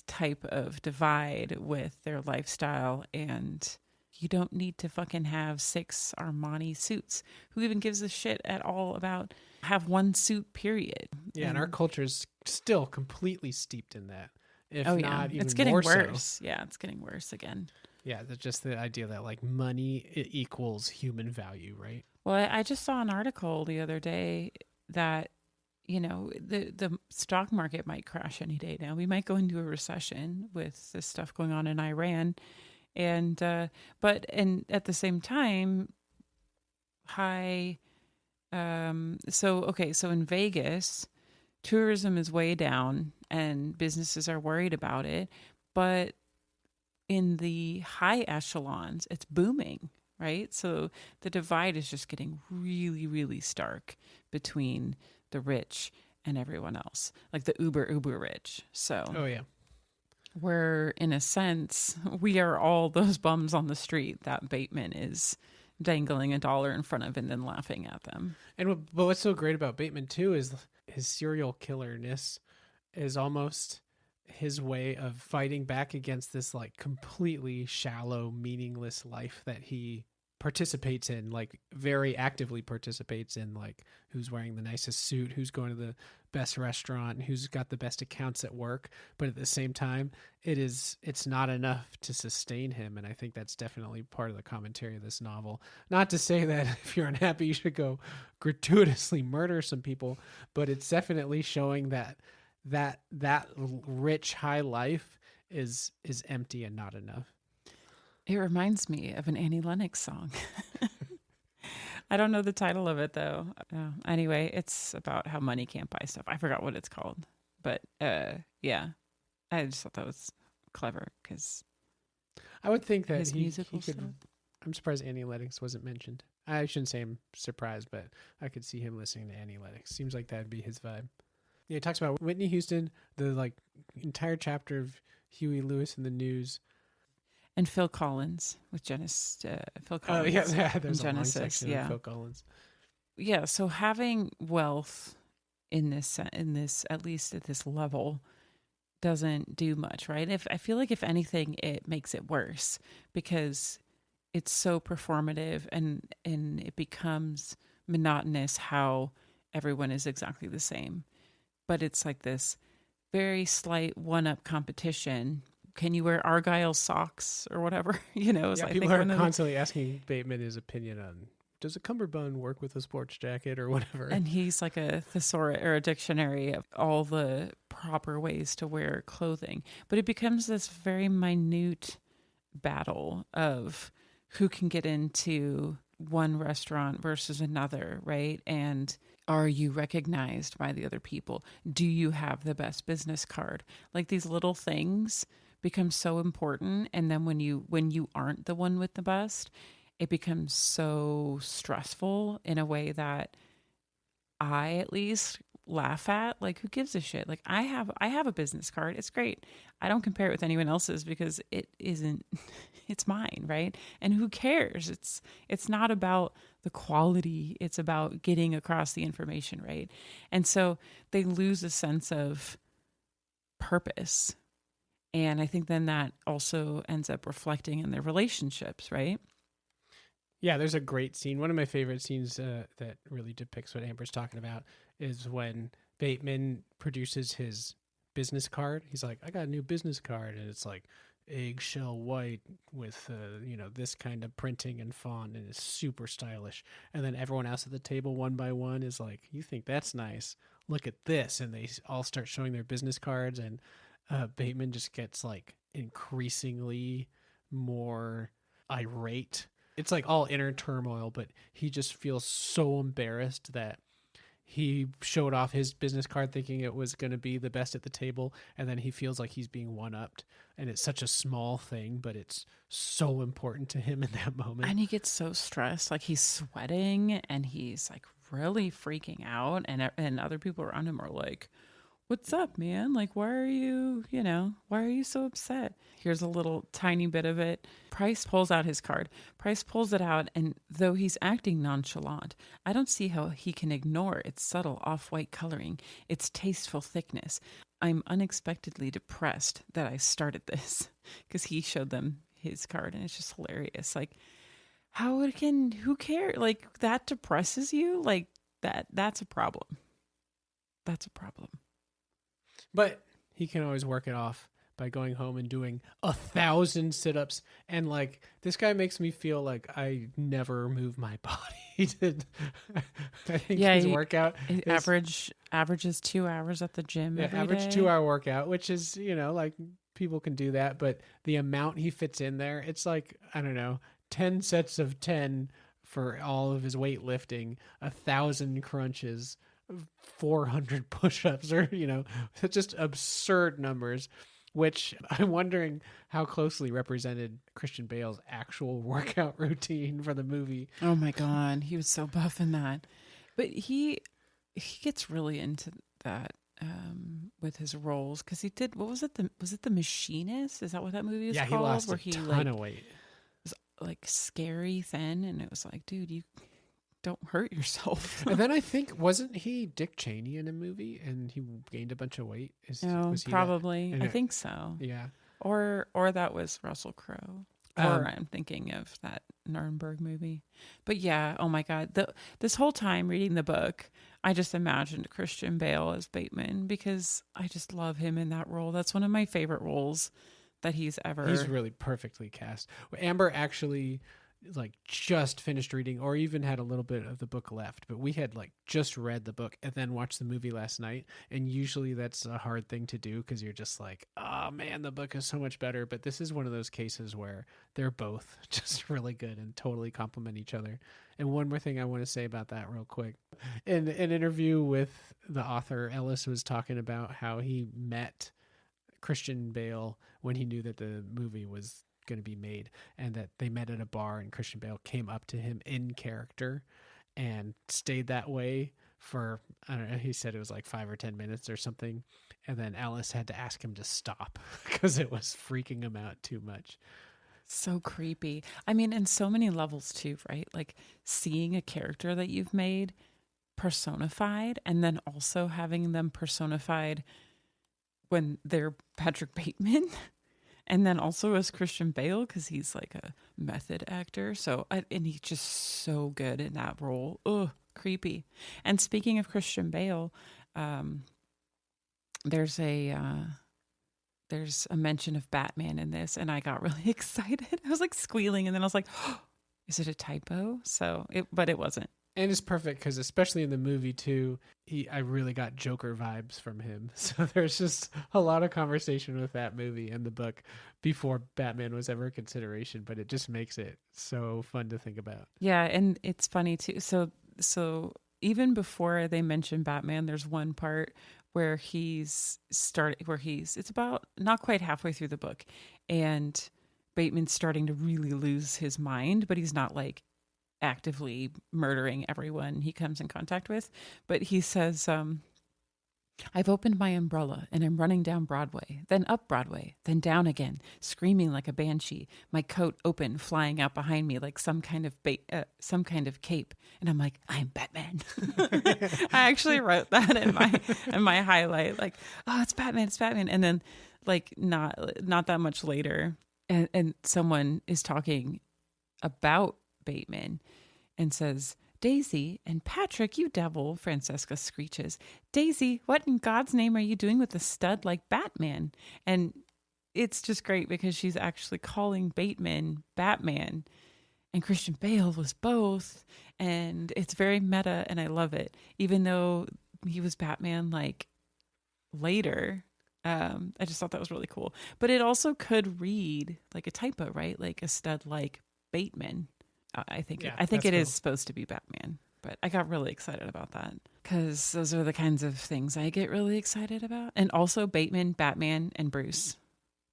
A: type of divide with their lifestyle. And you don't need to fucking have 6 Armani suits. Who even gives a shit at all about have one suit, period?
B: Yeah, and our culture's still completely steeped in that. If not even
A: it's getting
B: more
A: worse.
B: So.
A: Yeah, it's getting worse again.
B: Yeah, just the idea that like money equals human value, right?
A: Well, I just saw an article the other day that, the stock market might crash any day now. We might go into a recession with this stuff going on in Iran. And, but at the same time, so in Vegas, tourism is way down and businesses are worried about it. But in the high echelons, it's booming, right? So the divide is just getting really, really stark between the rich and everyone else, like the uber rich. So, we're, in a sense, we are all those bums on the street that Bateman is dangling $1 in front of and then laughing at them.
B: But what's so great about Bateman too is his serial killerness is almost his way of fighting back against this like completely shallow, meaningless life that he participates in, like very actively participates in, like who's wearing the nicest suit, who's going to the best restaurant, who's got the best accounts at work, but at the same time, it's not enough to sustain him. And I think that's definitely part of the commentary of this novel. Not to say that if you're unhappy, you should go gratuitously murder some people, but it's definitely showing that rich high life is empty and not enough.
A: It reminds me of an Annie Lennox song. I don't know the title of it though. Anyway, it's about how money can't buy stuff. I forgot what it's called, but yeah, I just thought that was clever because
B: I would think that
A: his musical
B: he could.
A: stuff.
B: I'm surprised Annie Lennox wasn't mentioned. I shouldn't say I'm surprised, but I could see him listening to Annie Lennox. Seems like that'd be his vibe. Yeah, he talks about Whitney Houston, the entire chapter of Huey Lewis in the News.
A: And Phil Collins with Genesis. Phil
B: Oh
A: Collins.
B: yeah, there's a long
A: Genesis.
B: section of Phil Collins.
A: Yeah, so having wealth in this at least at this level doesn't do much, right? If I feel like if anything, it makes it worse because it's so performative and it becomes monotonous how everyone is exactly the same. But it's like this very slight one-up competition. Can you wear Argyle socks or whatever?
B: Yeah, people are constantly asking Bateman his opinion on, does a cummerbund work with a sports jacket or whatever?
A: And he's like a thesaurus or a dictionary of all the proper ways to wear clothing. But it becomes this very minute battle of who can get into one restaurant versus another, right? And are you recognized by the other people? Do you have the best business card? Like these little things become so important, and then when you aren't the one with the best, it becomes so stressful in a way that I at least laugh at. Like, who gives a shit? Like, I have a business card. It's great. I don't compare it with anyone else's because it isn't it's mine, right? And who cares? It's not about the quality, it's about getting across the information, right? And so they lose a sense of purpose. And I think then that also ends up reflecting in their relationships, right?
B: Yeah, there's a great scene. One of my favorite scenes that really depicts what Amber's talking about is when Bateman produces his business card. He's like, I got a new business card. And it's like eggshell white with, this kind of printing and font. And it's super stylish. And then everyone else at the table, one by one, is like, you think that's nice? Look at this. And they all start showing their business cards. And Bateman just gets like increasingly more irate. It's like all inner turmoil, but he just feels so embarrassed that he showed off his business card thinking it was going to be the best at the table, and then he feels like he's being one-upped, and it's such a small thing, but it's so important to him in that moment.
A: And he gets so stressed, like he's sweating and he's like really freaking out, and other people around him are like, what's up, man? Like, why are you so upset? Here's a little tiny bit of it. Price pulls out his card. Price pulls it out, and though he's acting nonchalant, I don't see how he can ignore its subtle off-white coloring, its tasteful thickness. I'm unexpectedly depressed that I started this, because he showed them his card, and it's just hilarious. Like, who cares? Like, that depresses you? Like, that's a problem. That's a problem.
B: But he can always work it off by going home and doing 1,000 sit-ups. And like, this guy makes me feel like I never move my body. I think his workout
A: averages 2 hours at the gym.
B: Average 2 hour workout, which is, like people can do that. But the amount he fits in there, it's like, I don't know, 10 sets of 10 for all of his weightlifting, 1,000 crunches, 400 push-ups, or just absurd numbers, which I'm wondering how closely represented Christian Bale's actual workout routine for the movie.
A: Oh my god, he was so buff in that. But he gets really into that with his roles, because he did, what was it, the Machinist? Is that what that movie was called?
B: He lost a ton of weight.
A: Was like scary thin, and it was like, dude, you don't hurt yourself.
B: And then I think, wasn't he Dick Cheney in a movie and he gained a bunch of weight?
A: Was probably. I think so.
B: Yeah.
A: Or that was Russell Crowe. Or I'm thinking of that Nuremberg movie. But yeah, oh my God. This whole time reading the book, I just imagined Christian Bale as Bateman because I just love him in that role. That's one of my favorite roles that he's ever.
B: He's really perfectly cast. Amber actually just finished reading, or even had a little bit of the book left, but we had just read the book and then watched the movie last night, and usually that's a hard thing to do because you're just like, oh man, the book is so much better. But this is one of those cases where they're both just really good and totally complement each other. And one more thing I want to say about that real quick. In an interview with the author, Ellis was talking about how he met Christian Bale when he knew that the movie was going to be made, and that they met at a bar, and Christian Bale came up to him in character and stayed that way for, I don't know, he said it was 5 or 10 minutes or something, and then Alice had to ask him to stop because it was freaking him out too much.
A: So creepy. I mean, in so many levels too, right? Seeing a character that you've made personified, and then also having them personified when they're Patrick Bateman. And then also as Christian Bale, because he's a method actor. And he's just so good in that role. Ugh, creepy. And speaking of Christian Bale, there's a mention of Batman in this, and I got really excited. I was squealing, and then I was like, oh, is it a typo? But it wasn't.
B: And it's perfect because, especially in the movie too, I really got Joker vibes from him. So there's just a lot of conversation with that movie and the book before Batman was ever a consideration. But it just makes it so fun to think about.
A: Yeah, and it's funny too. So even before they mention Batman, there's one part where it's about not quite halfway through the book, and Bateman's starting to really lose his mind, but he's not actively murdering everyone he comes in contact with. But he says, I've opened my umbrella and I'm running down Broadway, then up Broadway, then down again, screaming like a banshee, my coat open, flying out behind me like some kind of cape. And I'm like, I'm Batman. I actually wrote that in my highlight, oh, it's Batman. And then not that much later, and someone is talking about Bateman and says, Daisy and Patrick, you devil, Francesca screeches. Daisy, what in God's name are you doing with a stud like Batman? And it's just great because she's actually calling Bateman Batman, and Christian Bale was both, and it's very meta, and I love it. Even though he was Batman later, I just thought that was really cool. But it also could read like a typo, right? Like a stud like Bateman. I think it is supposed to be Batman, but I got really excited about that because those are the kinds of things I get really excited about. And also Bateman, Batman, and Bruce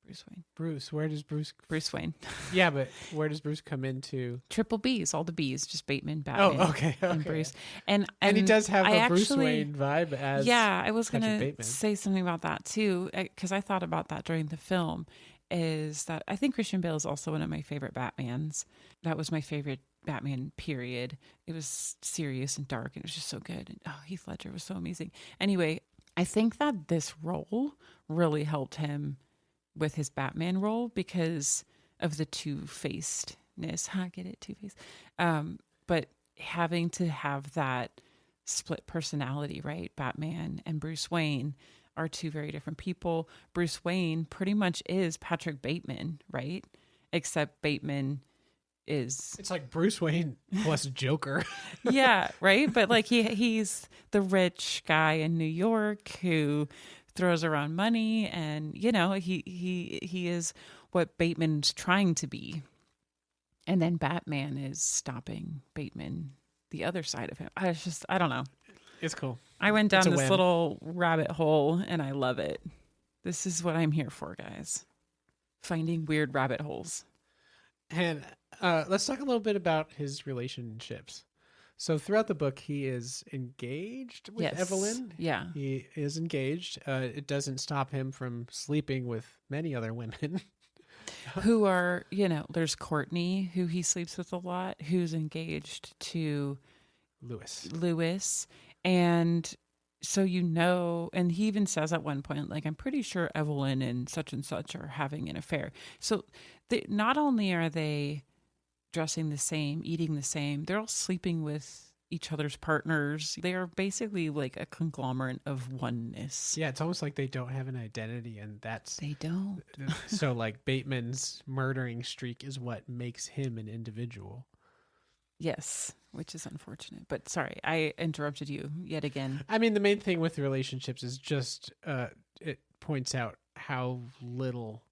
A: Wayne.
B: Where does
A: Bruce Wayne.
B: Yeah, but where does Bruce come into?
A: Triple B's, all the B's, just Bateman, Batman,
B: okay.
A: and Bruce. And
B: he does have a Bruce Wayne vibe as
A: I was going to say something about that too, because I thought about that during the film. Is that I think Christian Bale is also one of my favorite Batmans. That was my favorite Batman, period. It was serious and dark, and it was just so good. And Heath Ledger was so amazing. Anyway, I think that this role really helped him with his Batman role because of the two-facedness. Get it? Two-faced. But having to have that split personality, right? Batman and Bruce Wayne are two very different people. Bruce Wayne pretty much is Patrick Bateman, right? Except Bateman is...
B: It's like Bruce Wayne plus Joker.
A: Yeah, right? But he's the rich guy in New York who throws around money, and, he is what Bateman's trying to be. And then Batman is stopping Bateman, the other side of him. I don't know.
B: It's cool.
A: I went down this little rabbit hole, and I love it. This is what I'm here for, guys. Finding weird rabbit holes.
B: And let's talk a little bit about his relationships. So throughout the book, he is engaged with Evelyn.
A: Yeah.
B: He is engaged. It doesn't stop him from sleeping with many other women.
A: Who are, there's Courtney, who he sleeps with a lot, who's engaged to
B: Louis.
A: And So, you know, and he even says at one point, like, I'm pretty sure Evelyn and such are having an affair. So not only are they dressing the same, eating the same, they're all sleeping with each other's partners. They are basically like a conglomerate of oneness.
B: Yeah, it's almost like they don't have an identity, and that's
A: They don't.
B: so like Bateman's murdering streak is what makes him an individual.
A: Yes, which is unfortunate. But sorry, I interrupted you yet again.
B: I mean, the main thing with relationships is just it points out how little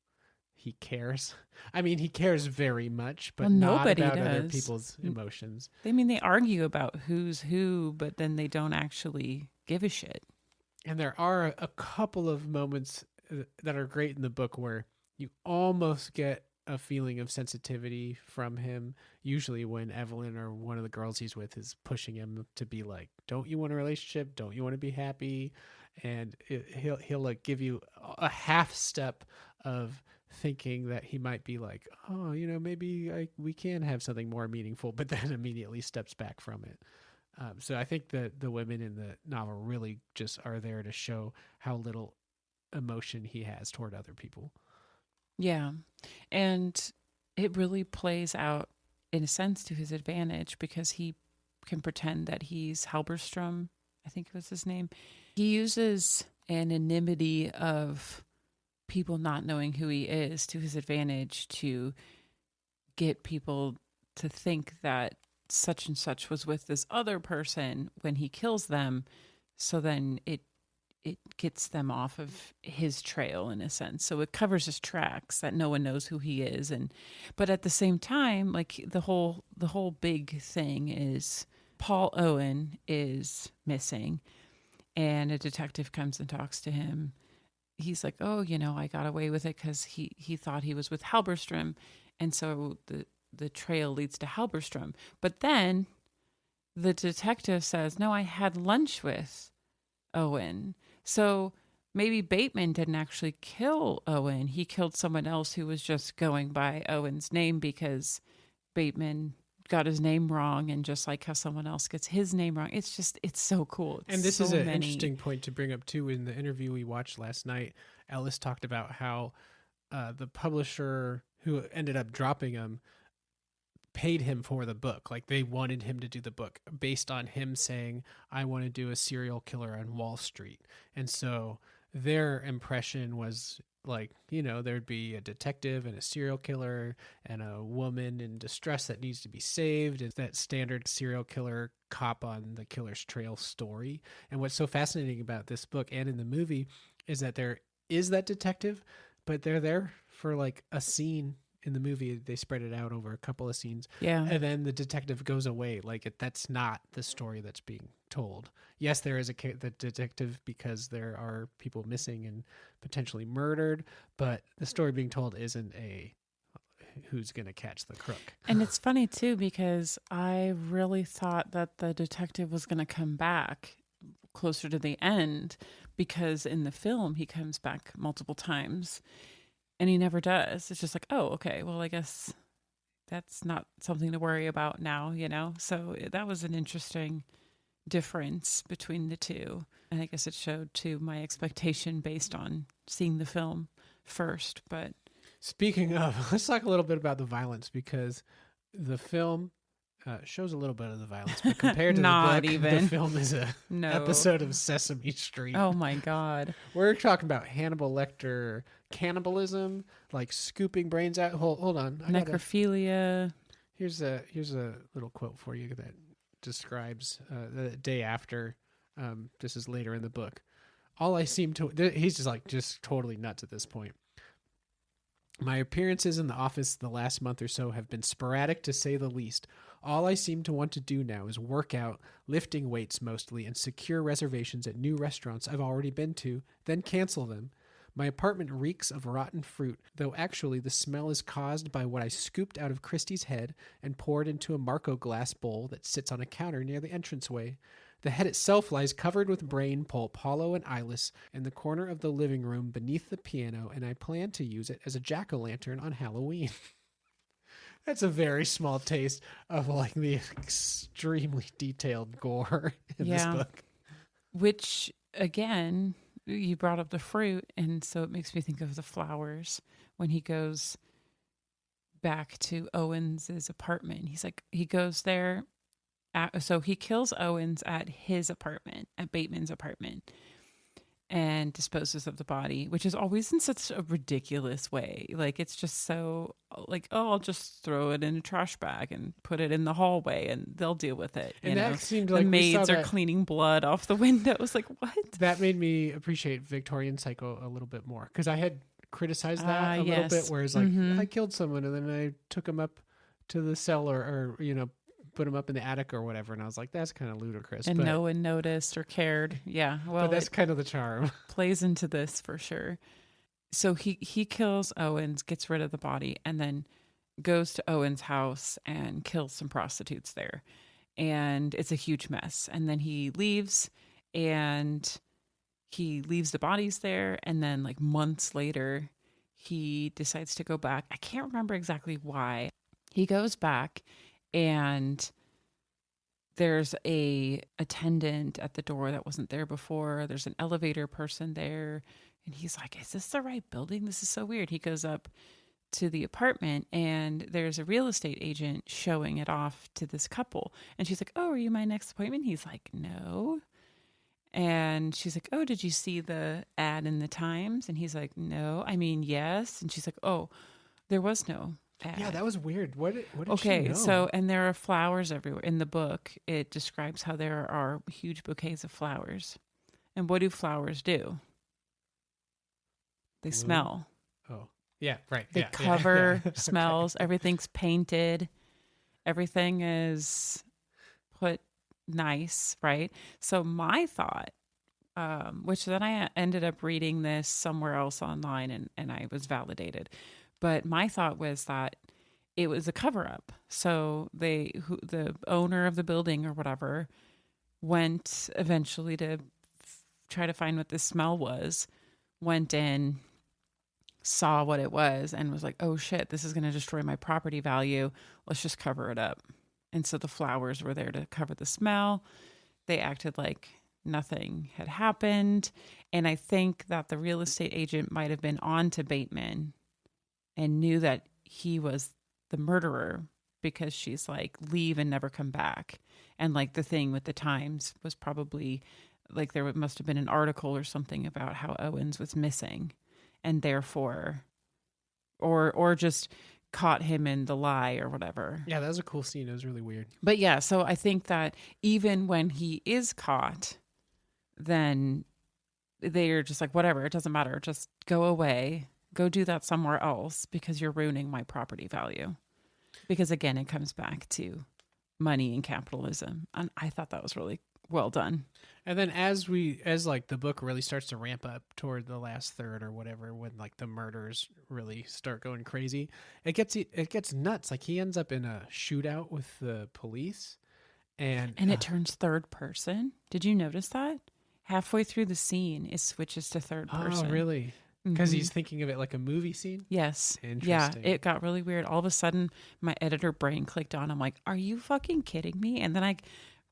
B: he cares. I mean, he cares very much, but not about other people's emotions.
A: They argue about who's who, but then they don't actually give a shit.
B: And there are a couple of moments that are great in the book where you almost get a feeling of sensitivity from him, usually when Evelyn or one of the girls he's with is pushing him to be like, don't you want a relationship? Don't you want to be happy? And he'll like give you a half step of thinking that he might be like, oh, you know, maybe we can have something more meaningful, but then immediately steps back from it. So I think that the women in the novel really just are there to show how little emotion he has toward other people.
A: Yeah. And it really plays out in a sense to his advantage because he can pretend that he's Halberstrom, I think was his name. He uses anonymity of people not knowing who he is to his advantage to get people to think that such and such was with this other person when he kills them. So then it gets them off of his trail in a sense. So it covers his tracks that no one knows who he is. But at the same time, like the whole big thing is Paul Owen is missing and a detective comes and talks to him. He's like, oh, you know, I got away with it because he thought he was with Halberstrom. And so the trail leads to Halberstrom. But then the detective says, no, I had lunch with Owen. So maybe Bateman didn't actually kill Owen. He killed someone else who was just going by Owen's name because Bateman got his name wrong, and just like how someone else gets his name wrong. It's so cool.
B: And this is an interesting point to bring up too. In the interview we watched last night, Ellis talked about how the publisher who ended up dropping him paid him for the book. Like they wanted him to do the book based on him saying, I want to do a serial killer on Wall Street. And so their impression was like, you know, there'd be a detective and a serial killer and a woman in distress that needs to be saved. It's that standard serial killer cop on the killer's trail story. And what's so fascinating about this book and in the movie is that there is that detective, but they're there for like a scene. In the movie, they spread it out over a couple of scenes.
A: Yeah.
B: And then the detective goes away. Like that's not the story that's being told. Yes, there is the detective because there are people missing and potentially murdered, but the story being told isn't a who's going to catch the crook.
A: And it's funny too, because I really thought that the detective was going to come back closer to the end, because in the film, he comes back multiple times. And he never does. It's just like, oh, okay, well, I guess that's not something to worry about now, you know? So that was an interesting difference between the two. And I guess it showed, too, my expectation based on seeing the film first. But
B: speaking of, let's talk a little bit about the violence, because the film shows a little bit of the violence, but compared to
A: not
B: the book,
A: even.
B: the film is a episode of Sesame Street.
A: Oh my God.
B: We're talking about Hannibal Lecter cannibalism, like scooping brains out. Hold on.
A: Necrophilia.
B: Here's a little quote for you that describes the day after. This is later in the book. All I seem to, he's just totally nuts at this point. My appearances in the office the last month or so have been sporadic to say the least. All I seem to want to do now is work out, lifting weights mostly, and secure reservations at new restaurants I've already been to, then cancel them. My apartment reeks of rotten fruit, though actually the smell is caused by what I scooped out of Christie's head and poured into a Marco glass bowl that sits on a counter near the entranceway. The head itself lies covered with brain pulp, hollow and eyeless, in the corner of the living room beneath the piano, and I plan to use it as a jack-o'-lantern on Halloween. That's a very small taste of like the extremely detailed gore in this book.
A: Which, again, you brought up the fruit, and so it makes me think of the flowers when he goes back to Owens's apartment. He's like, he goes there. So he kills Owens at his apartment, at Bateman's apartment, and disposes of the body, which is always in such a ridiculous way. Like, it's just so, like, oh, I'll just throw it in a trash bag and put it in the hallway and they'll deal with it.
B: And that seemed
A: the
B: like
A: maids are cleaning blood off the windows. Like, what?
B: That made me appreciate Victorian Psycho a little bit more, because I had criticized that a little bit, where it's like, I killed someone and then I took him up to the cellar, or, you know, put him up in the attic or whatever, and I was like, that's kind of ludicrous.
A: And no one noticed or cared. Yeah, well,
B: but that's kind of the charm.
A: Plays into this for sure. So he kills Owens, gets rid of the body, and then goes to Owens' house and kills some prostitutes there. And it's a huge mess. And then he leaves, and he leaves the bodies there. And then, like, months later, he decides to go back. I can't remember exactly why. He goes back, and there's a attendant at the door that wasn't there before. There's an elevator person there. And he's like, is this the right building? This is so weird. He goes up to the apartment, and there's a real estate agent showing it off to this couple. And she's like, oh, are you my next appointment? He's like, no. And she's like, oh, did you see the ad in the Times? And he's like, no. I mean, yes. And she's like, oh, there was no ad.
B: Yeah, that was weird. What did
A: okay,
B: she know?
A: So, and there are flowers everywhere. In the book, it describes how there are huge bouquets of flowers. And what do flowers do? They smell.
B: Oh, yeah, right.
A: They cover, smells. Okay. Everything's painted. Everything is put nice, right? So my thought, which then I ended up reading this somewhere else online, and I was validated. But my thought was that it was a cover-up. So the owner of the building or whatever went eventually to try to find what this smell was, went in, saw what it was, and was like, oh shit, this is going to destroy my property value. Let's just cover it up. And so the flowers were there to cover the smell. They acted like nothing had happened. And I think that the real estate agent might have been on to Bateman and knew that he was the murderer, because she's like, leave and never come back. And like the thing with the Times was probably like, there must have been an article or something about how Owens was missing, and therefore, or just caught him in the lie or whatever.
B: Yeah, that was a cool scene. It was really weird.
A: But yeah, so I think that even when he is caught, then they're just like, whatever, it doesn't matter. Just go away. Go do that somewhere else, because you're ruining my property value. Because again, it comes back to money and capitalism. And I thought that was really well done.
B: And then as like the book really starts to ramp up toward the last third or whatever, when like the murders really start going crazy, it gets nuts. Like he ends up in a shootout with the police, and
A: it turns third person. Did you notice that? Halfway through the scene, it switches to third person.
B: Oh, really? Because he's thinking of it like a movie scene?
A: Yes.
B: Interesting.
A: Yeah, it got really weird. All of a sudden, my editor brain clicked on. I'm like, are you fucking kidding me? And then I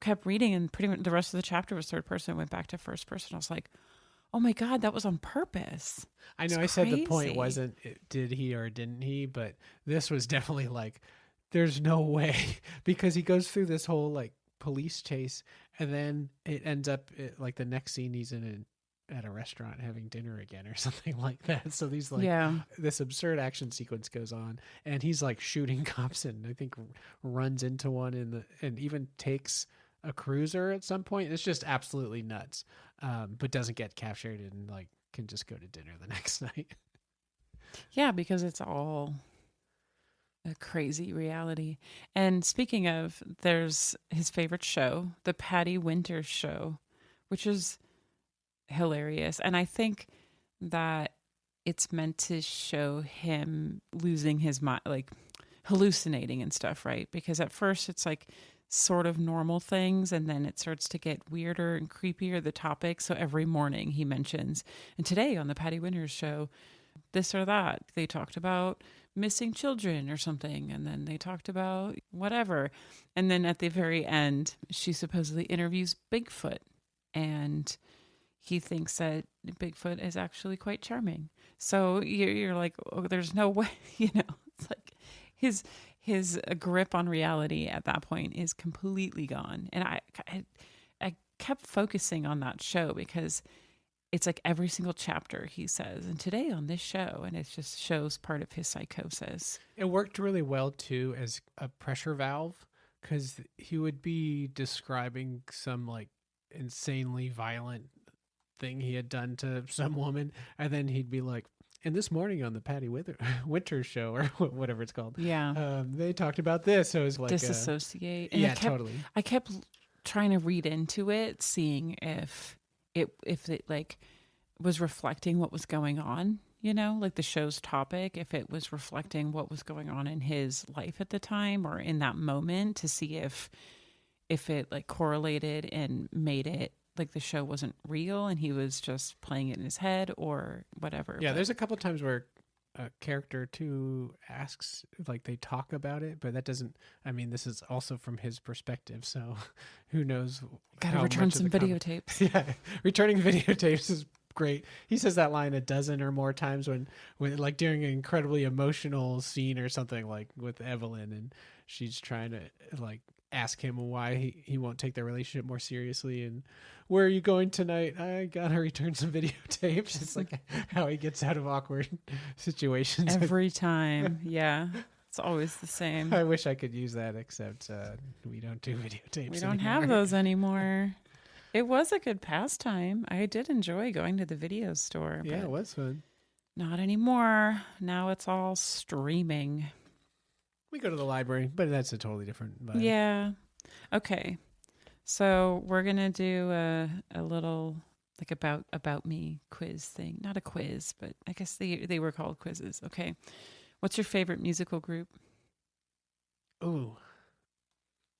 A: kept reading, and pretty much the rest of the chapter was third person. Went back to first person. I was like, oh my God, that was on purpose.
B: I know I said the point wasn't did he or didn't he, but this was definitely like, there's no way. Because he goes through this whole like police chase, and then it ends up like the next scene he's at a restaurant having dinner again or something like that. So these like this absurd action sequence goes on, and he's like shooting cops, and I think runs into one and even takes a cruiser at some point. It's just absolutely nuts. But doesn't get captured, and like can just go to dinner the next night.
A: Yeah, because it's all a crazy reality. And speaking of, there's his favorite show, the Patty Winters show, which is hilarious. And I think that it's meant to show him losing his mind, like hallucinating and stuff, right? Because at first it's like sort of normal things, and then it starts to get weirder and creepier, the topic. So every morning he mentions, and today on the Patty Winters show, this or that. They talked about missing children or something, and then they talked about whatever. And then at the very end, she supposedly interviews Bigfoot. and he thinks that Bigfoot is actually quite charming. So you're like, oh, there's no way, it's like his grip on reality at that point is completely gone. And I kept focusing on that show because it's like every single chapter he says, and today on this show, and it just shows part of his psychosis.
B: It worked really well too as a pressure valve, because he would be describing some like insanely violent thing he had done to some woman, and then he'd be like, and this morning on the Patty Winter show, or whatever it's called, they talked about this. So it was like
A: disassociate.
B: And totally.
A: I kept trying to read into it, seeing if it like was reflecting what was going on, like the show's topic, if it was reflecting what was going on in his life at the time or in that moment, to see if it like correlated and made it like the show wasn't real and he was just playing it in his head or whatever.
B: Yeah, there's a couple of times where a character too asks, like they talk about it, but that doesn't, I mean, this is also from his perspective, so who knows.
A: Gotta return some videotapes.
B: Yeah, returning videotapes is great. He says that line a dozen or more times when like during an incredibly emotional scene or something, like with Evelyn, and she's trying to like ask him why he won't take their relationship more seriously, and where are you going tonight? I gotta return some videotapes. It's like how he gets out of awkward situations
A: every time. Yeah, it's always the same.
B: I wish I could use that, except we don't do videotapes.
A: We don't have those anymore. It was a good pastime. I did enjoy going to the video store.
B: Yeah, it was fun.
A: Not anymore. Now it's all streaming.
B: We go to the library, but that's a totally different vibe.
A: Yeah. Okay. So we're going to do a little like about me quiz thing. Not a quiz, but I guess they were called quizzes. Okay. What's your favorite musical group?
B: Ooh.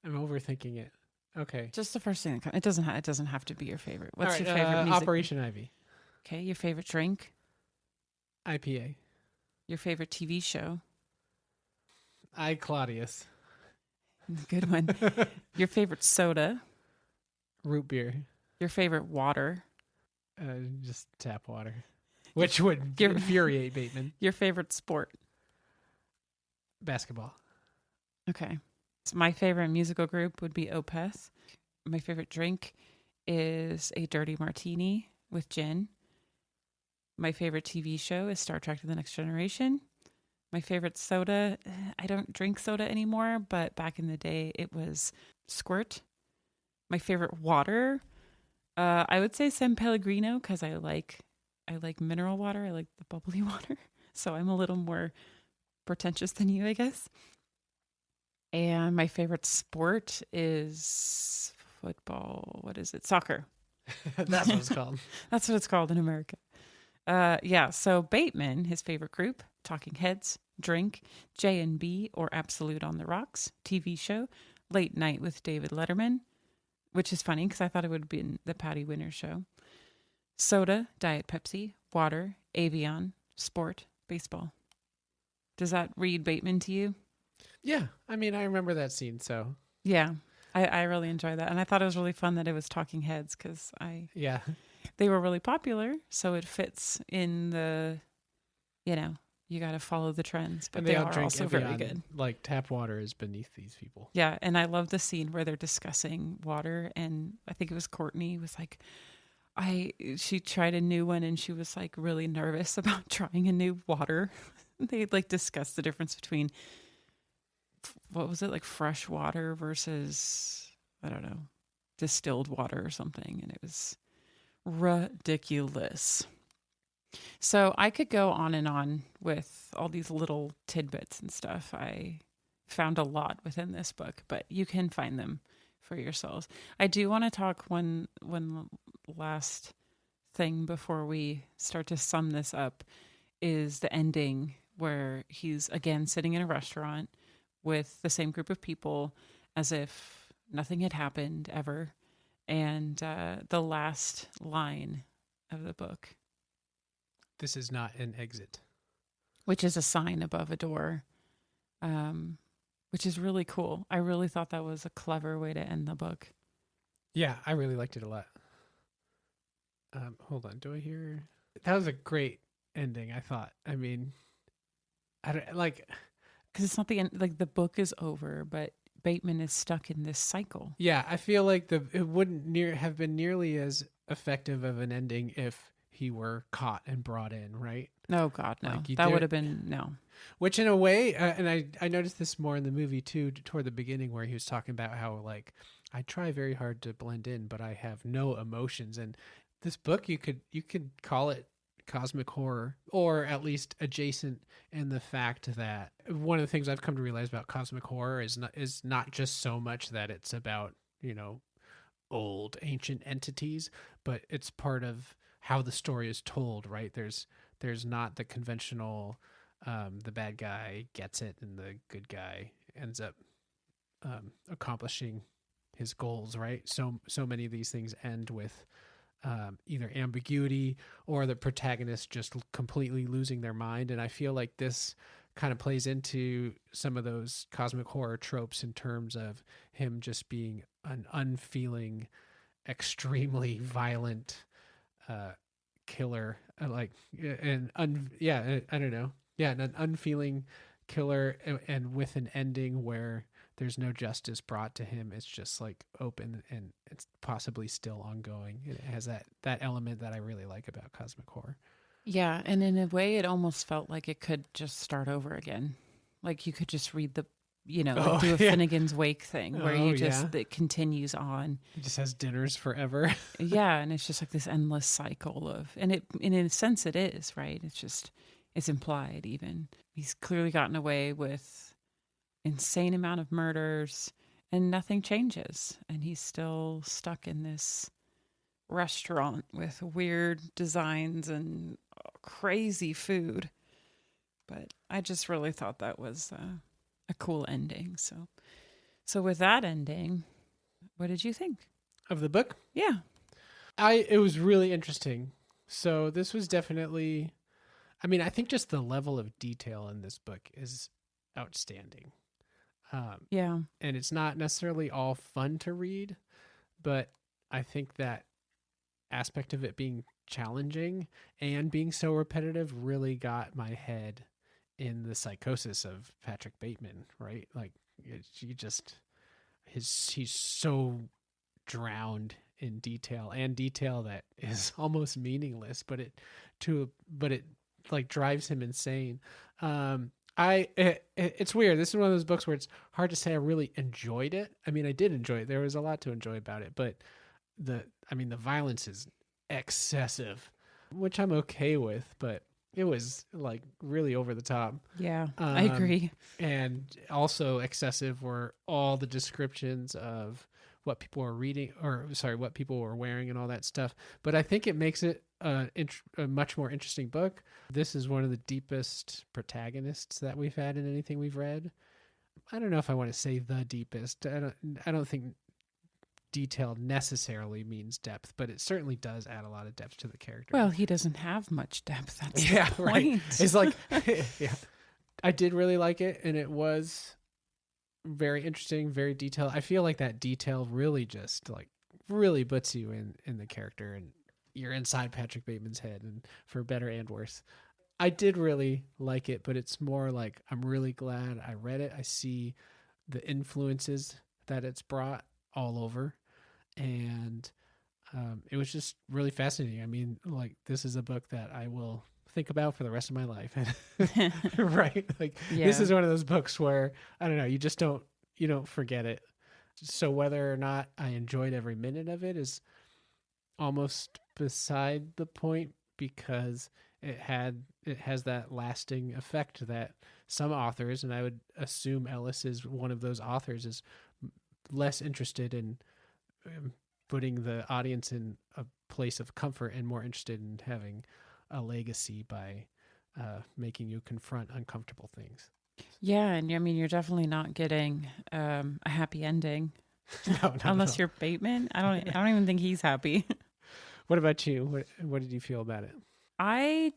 B: I'm overthinking it. Okay.
A: Just the first thing that comes. It doesn't have to be your favorite. What's your favorite music?
B: Operation Ivy.
A: Okay. Your favorite drink?
B: IPA.
A: Your favorite TV show?
B: I, Claudius.
A: Good one. Your favorite soda?
B: Root beer.
A: Your favorite water?
B: Just tap water, which would infuriate Bateman.
A: Your favorite sport?
B: Basketball.
A: Okay. So my favorite musical group would be Opeth. My favorite drink is a dirty martini with gin. My favorite TV show is Star Trek: The Next Generation. My favorite soda, I don't drink soda anymore, but back in the day it was Squirt. My favorite water, I would say San Pellegrino, because I like mineral water. I like the bubbly water. So I'm a little more pretentious than you, I guess. And my favorite sport is football. What is it? Soccer.
B: That's what it's called.
A: That's what it's called in America. So Bateman, his favorite group, Talking Heads, Drink, J&B or Absolute on the Rocks, TV show, Late Night with David Letterman, which is funny because I thought it would have been the Patty Winter show. Soda, Diet Pepsi, water, Avion, sport, baseball. Does that read Bateman to you?
B: Yeah. I mean, I remember that scene, so.
A: Yeah. I really enjoy that. And I thought it was really fun that it was Talking Heads because they were really popular. So it fits in the, you got to follow the trends. But they are also very good.
B: Like tap water is beneath these people.
A: Yeah. And I love the scene where they're discussing water. And I think it was Courtney was like, she tried a new one and she was like really nervous about trying a new water. They like discussed the difference between, what was it, like fresh water versus, I don't know, distilled water or something. And it was ridiculous. So I could go on and on with all these little tidbits and stuff. I found a lot within this book, but you can find them for yourselves. I do want to talk one last thing before we start to sum this up is the ending where he's again sitting in a restaurant with the same group of people as if nothing had happened ever. And the last line of the book.
B: This is not an exit.
A: Which is a sign above a door, which is really cool. I really thought that was a clever way to end the book.
B: Yeah, I really liked it a lot. Hold on. Do I hear? That was a great ending, I thought. I mean, I don't like.
A: Because it's not the end, like the book is over, but Bateman is stuck in this cycle.
B: Yeah, I feel like it wouldn't have been nearly as effective of an ending if he were caught and brought in, right?
A: Oh God, no.
B: Like
A: That would have been no.
B: Which in a way, and I noticed this more in the movie too, toward the beginning, where he was talking about how like I try very hard to blend in, but I have no emotions. And this book, you could call it cosmic horror, or at least adjacent, in the fact that one of the things I've come to realize about cosmic horror is not just so much that it's about, you know, old ancient entities, but it's part of how the story is told, right? There's not the conventional the bad guy gets it and the good guy ends up accomplishing his goals, right? So many of these things end with either ambiguity or the protagonist just completely losing their mind. And I feel like this kind of plays into some of those cosmic horror tropes in terms of him just being an unfeeling, extremely violent killer, I don't know. Yeah, an unfeeling killer, and with an ending where there's no justice brought to him. It's just like open and it's possibly still ongoing. It has that element that I really like about cosmic horror.
A: Yeah, and in a way, it almost felt like it could just start over again. Like you could just read the, do a Finnegan's Wake thing where it continues on.
B: It just has dinners forever.
A: Yeah, and it's just like this endless cycle of, and in a sense it is, right? It's implied even. He's clearly gotten away with insane amount of murders and nothing changes. And he's still stuck in this restaurant with weird designs and crazy food. But I just really thought that was a cool ending. So with that ending, what did you think
B: of the book?
A: Yeah.
B: It was really interesting. So this was definitely, I mean, I think just the level of detail in this book is outstanding.
A: Yeah.
B: And it's not necessarily all fun to read, but I think that aspect of it being challenging and being so repetitive really got my head in the psychosis of Patrick Bateman, right? Like he's so drowned in detail, and detail that is almost meaningless, but it like drives him insane. It's weird. This is one of those books where it's hard to say I really enjoyed it. I mean, I did enjoy it. There was a lot to enjoy about it, but the violence is excessive, which I'm okay with, but it was like really over the top.
A: Yeah, I agree.
B: And also excessive were all the descriptions of what people are reading, what people were wearing and all that stuff. But I think it makes it a much more interesting book. This is one of the deepest protagonists that we've had in anything we've read. I don't know if I want to say the deepest. I don't think detail necessarily means depth, but it certainly does add a lot of depth to the character.
A: Well, he doesn't have much depth. That's the point. Right.
B: It's like, yeah, I did really like it, and it was very interesting, very detailed. I feel like that detail really just like really puts you in the character, and you're inside Patrick Bateman's head, and for better and worse. I did really like it, but it's more like I'm really glad I read it. I see the influences that it's brought all over, and it was just really fascinating. I mean, like, this is a book that I will think about for the rest of my life. Right? Like, This is one of those books where, I don't know, you don't forget it. So whether or not I enjoyed every minute of it is almost beside the point, because it has that lasting effect that some authors, and I would assume Ellis is one of those authors, is less interested in putting the audience in a place of comfort and more interested in having a legacy by making you confront uncomfortable things.
A: Yeah, and I mean, you're definitely not getting a happy ending.
B: No,
A: unless you're Bateman. I don't even think he's happy.
B: What about you? What did you feel about it?
A: I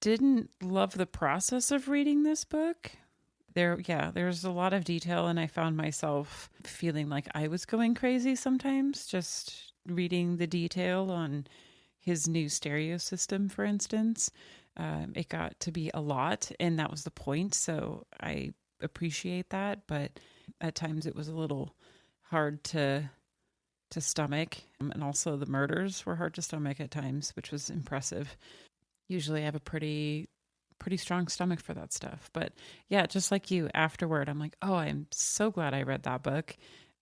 A: didn't love the process of reading this book. There's a lot of detail, and I found myself feeling like I was going crazy sometimes, just reading the detail on his new stereo system, for instance. It got to be a lot, and that was the point. So I appreciate that, but at times it was a little hard to stomach, and also the murders were hard to stomach at times, which was impressive. Usually I have a pretty strong stomach for that stuff. But yeah, just like you, afterward, I'm like, oh, I'm so glad I read that book,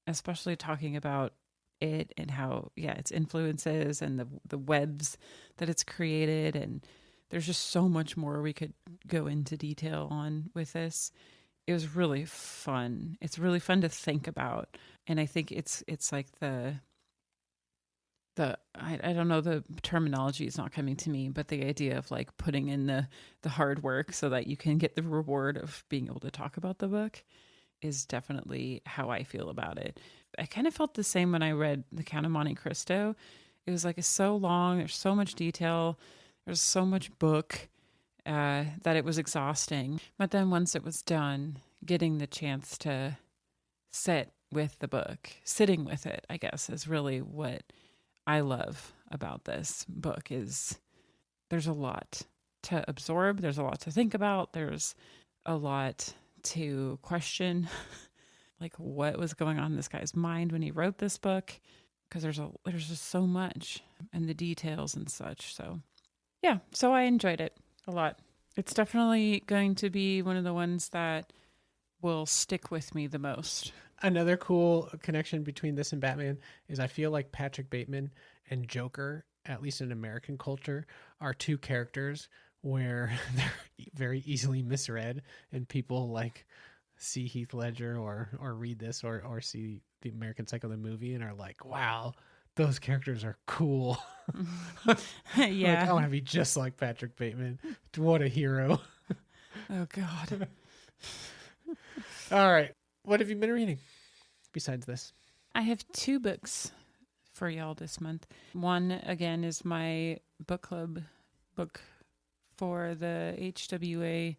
A: especially talking about it and how, yeah, its influences and the webs that it's created. And there's just so much more we could go into detail on with this. It was really fun. It's really fun to think about. And I think it's like I don't know, the terminology is not coming to me, but the idea of like putting in the hard work so that you can get the reward of being able to talk about the book is definitely how I feel about it. I kind of felt the same when I read The Count of Monte Cristo. It was like, it's so long, there's so much detail, there's so much book that it was exhausting. But then once it was done, getting the chance to sit with the book, sitting with it, I guess, is really what I love about this book. Is there's a lot to absorb, there's a lot to think about, there's a lot to question, like what was going on in this guy's mind when he wrote this book, because there's just so much, and the details and such. So yeah, so I enjoyed it a lot. It's definitely going to be one of the ones that will stick with me the most.
B: Another cool connection between this and Batman is I feel like Patrick Bateman and Joker, at least in American culture, are two characters where they're very easily misread, and people like see Heath Ledger or read this or see the American Psycho the movie and are like, wow, those characters are cool.
A: Yeah.
B: Like, I want to be just like Patrick Bateman. What a hero.
A: Oh God.
B: All right. What have you been reading besides this?
A: I have 2 books for y'all this month. One, again, is my book club book for the HWA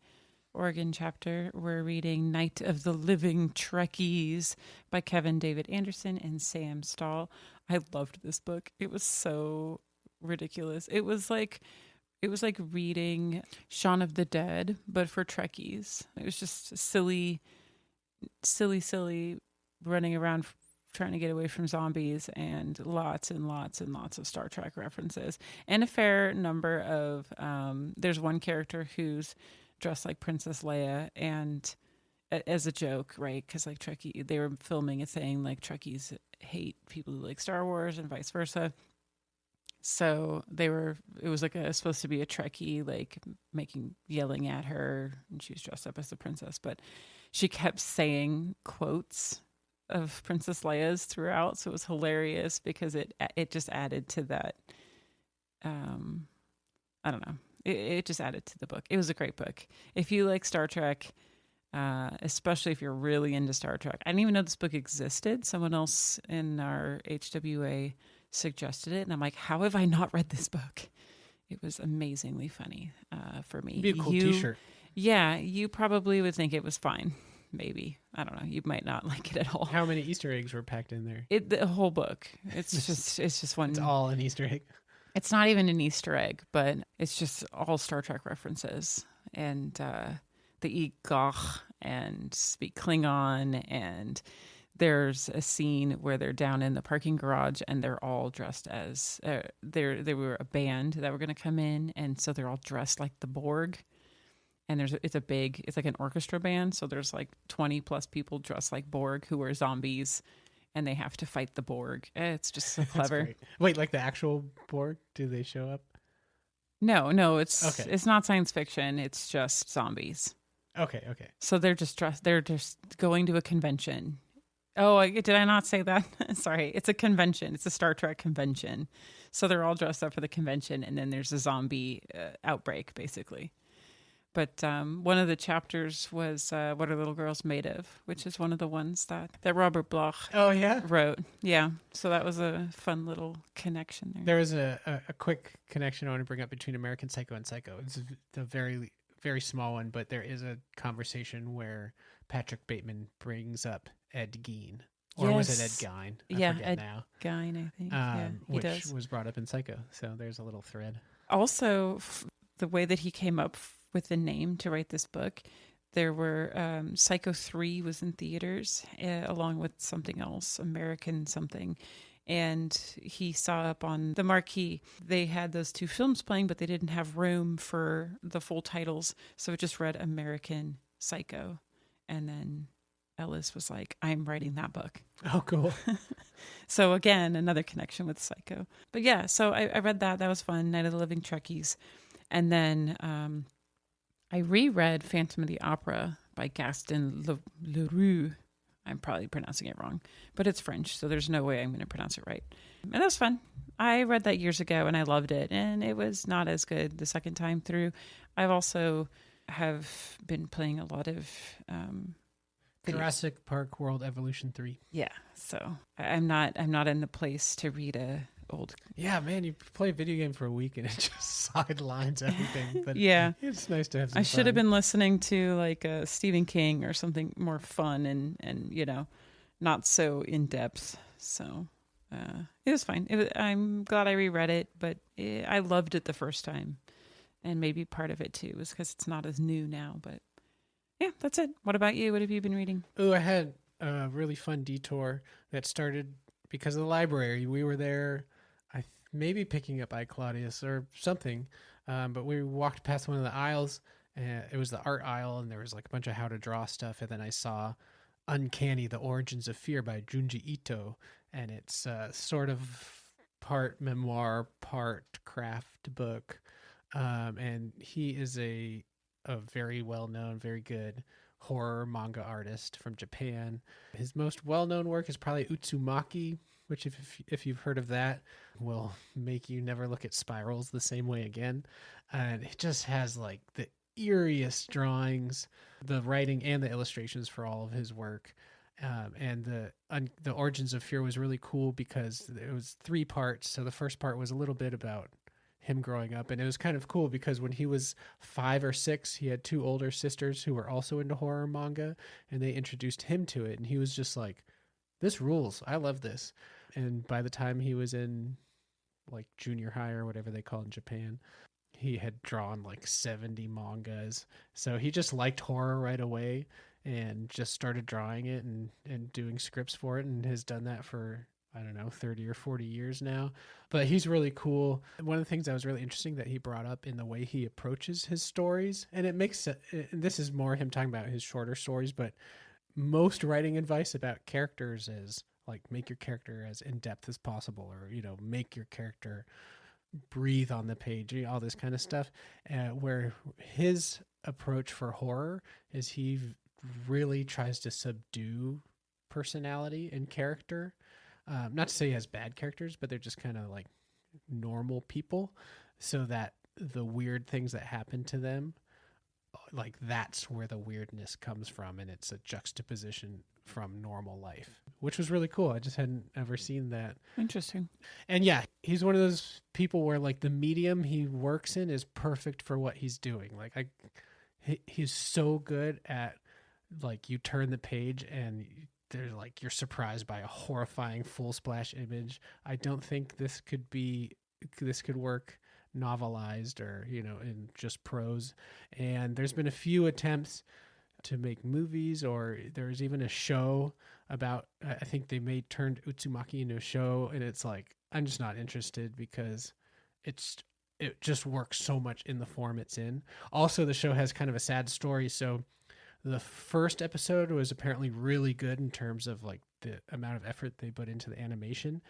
A: Oregon chapter. We're reading Night of the Living Trekkies by Kevin David Anderson and Sam Stahl. I loved this book. It was so ridiculous. It was like reading Shaun of the Dead, but for Trekkies. It was just silly running around trying to get away from zombies, and lots and lots and lots of Star Trek references, and a fair number of there's one character who's dressed like Princess Leia, and as a joke, right? Because like they were filming a thing like Trekkies hate people who like Star Wars and vice versa. So it was like supposed to be a Trekkie, like yelling at her, and she was dressed up as the princess, but she kept saying quotes of Princess Leia's throughout. So it was hilarious because it just added to that. I don't know. It just added to the book. It was a great book. If you like Star Trek, especially if you're really into Star Trek. I didn't even know this book existed. Someone else in our HWA suggested it, and I'm like, how have I not read this book? It was amazingly funny for me.
B: It'd be a cool t-shirt.
A: Yeah, you probably would think it was fine. Maybe. I don't know. You might not like it at all.
B: How many Easter eggs were packed in there?
A: The whole book. It's just one.
B: It's all an Easter egg.
A: It's not even an Easter egg, but it's just all Star Trek references, and they eat gach and speak Klingon, and there's a scene where they're down in the parking garage and they're all dressed as they were a band that were going to come in, and so they're all dressed like the Borg. And it's like an orchestra band, so there's like 20 plus people dressed like Borg who are zombies, and they have to fight the Borg. It's just so clever.
B: Wait, like the actual Borg? Do they show up?
A: No, it's not science fiction. It's just zombies.
B: Okay.
A: So they're just going to a convention. Oh, did I not say that? Sorry. It's a convention. It's a Star Trek convention. So they're all dressed up for the convention, and then there's a zombie outbreak, basically. But one of the chapters was What Are Little Girls Made Of, which is one of the ones that Robert Bloch wrote. Yeah, so that was a fun little connection there.
B: There was a quick connection I want to bring up between American Psycho and Psycho. It's a very, very small one, but there is a conversation where Patrick Bateman brings up Ed Gein, Or was it Ed
A: Yes.
B: Gein?
A: Yeah,
B: forget
A: Ed
B: now.
A: Gein, I think. Yeah, he
B: Which
A: does.
B: was brought up in Psycho. So there's a little thread.
A: Also, the way that he came up with the name to write this book, there were Psycho 3 was in theaters along with something else, American something. And he saw up on the marquee, they had those two films playing, but they didn't have room for the full titles. So it just read American Psycho. And then Ellis was like, I'm writing that book.
B: Oh, cool.
A: So again, another connection with Psycho. But yeah, so I read that. That was fun. Night of the Living Trekkies. And then I reread Phantom of the Opera by Gaston Leroux. I'm probably pronouncing it wrong, but it's French, so there's no way I'm going to pronounce it right. And that was fun. I read that years ago and I loved it, and it was not as good the second time through. I've also have been playing a lot of
B: Jurassic Park World Evolution 3.
A: Yeah, so I'm not in the place to read a old.
B: Yeah, man, you play a video game for a week and it just sidelines everything. But
A: Yeah,
B: it's nice to have some
A: I should have
B: fun.
A: been listening to like Stephen King or something more fun and not so in depth. So it was fine. I'm glad I reread it, but I loved it the first time, and maybe part of it too was because it's not as new now. But yeah, that's it. What about you? What have you been reading?
B: Oh, I had a really fun detour that started because of the library. We were there, maybe picking up I, Claudius or something, but we walked past one of the aisles, and it was the art aisle, and there was like a bunch of how to draw stuff, and then I saw Uncanny, The Origins of Fear by Junji Ito, and it's sort of part memoir, part craft book, and he is a very well-known, very good horror manga artist from Japan. His most well-known work is probably Uzumaki, which if you've heard of that, will make you never look at spirals the same way again. And it just has like the eeriest drawings, the writing and the illustrations for all of his work. And the Origins of Fear was really cool because it was 3 parts. So the first part was a little bit about him growing up, and it was kind of cool because when he was 5 or 6, he had 2 older sisters who were also into horror manga, and they introduced him to it, and he was just like, this rules, I love this. And by the time he was in like junior high or whatever they call it in Japan, he had drawn like 70 mangas, so he just liked horror right away and just started drawing it and doing scripts for it, and has done that for, I don't know, 30 or 40 years now. But he's really cool. One of the things that was really interesting that he brought up in the way he approaches his stories, and it makes and this is more him talking about his shorter stories, but most writing advice about characters is like, make your character as in-depth as possible, or make your character breathe on the page, all this kind of stuff. Where his approach for horror is he really tries to subdue personality and character. Not to say he has bad characters, but they're just kind of like normal people, so that the weird things that happen to them, like that's where the weirdness comes from, and it's a juxtaposition from normal life, which was really cool. I just hadn't ever seen that.
A: Interesting.
B: And yeah, he's one of those people where like the medium he works in is perfect for what he's doing. Like he's so good at, like, you turn the page and there's like, you're surprised by a horrifying full splash image. I don't think this could work novelized or in just prose. And there's been a few attempts to make movies, or there's even a show about, I think they turned Uzumaki into a show, and it's like, I'm just not interested because it just works so much in the form it's in. Also, the show has kind of a sad story. So the first episode was apparently really good in terms of like the amount of effort they put into the animation.